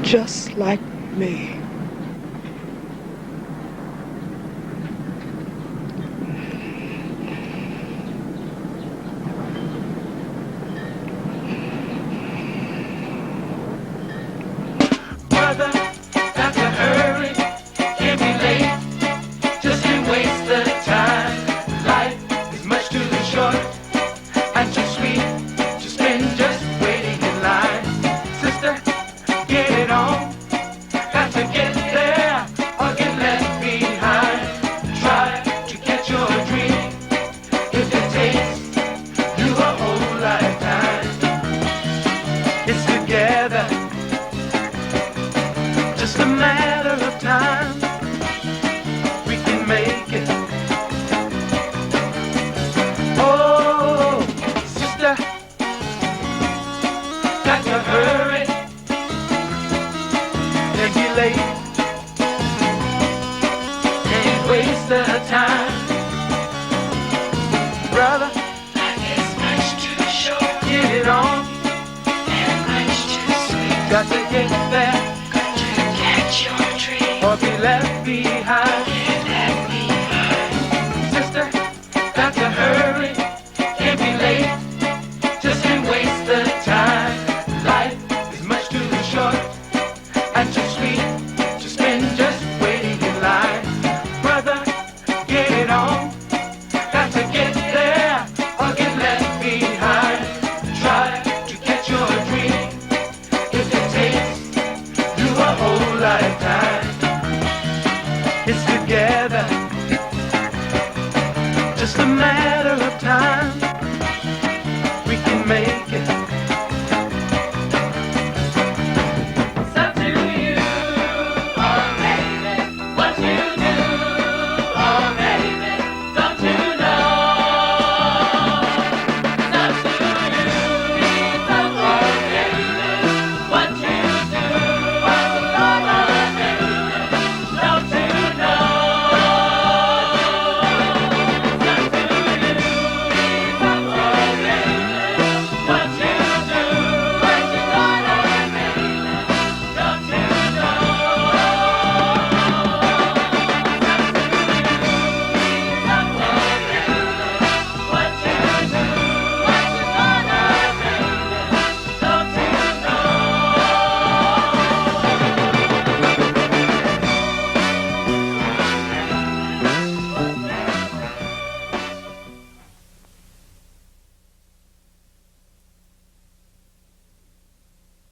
S9: Just like me.
S4: Brother, got to hurry, can't be late, just can't waste the time. Life is much too short and too sweet to spend just waiting in line. Sister, get it on, got to get there or get left behind. Try to catch your dream, if it takes you a whole lifetime. It's together, just a matter of time. We can make it. Oh, sister, got to hurry. Can't be late. Can't waste the time. Brother, life is much too short. Get it on. And much too sweet. Got to get there. Catch your dream or be left behind. Get left behind. Sister, got to hurry, can't be late, just can't waste the time. Life is much too short and too sweet to spend just waiting in line. Brother, get it on, got to get there or get left behind. Try to catch your dream, if it takes you a whole lifetime. It's together, just a matter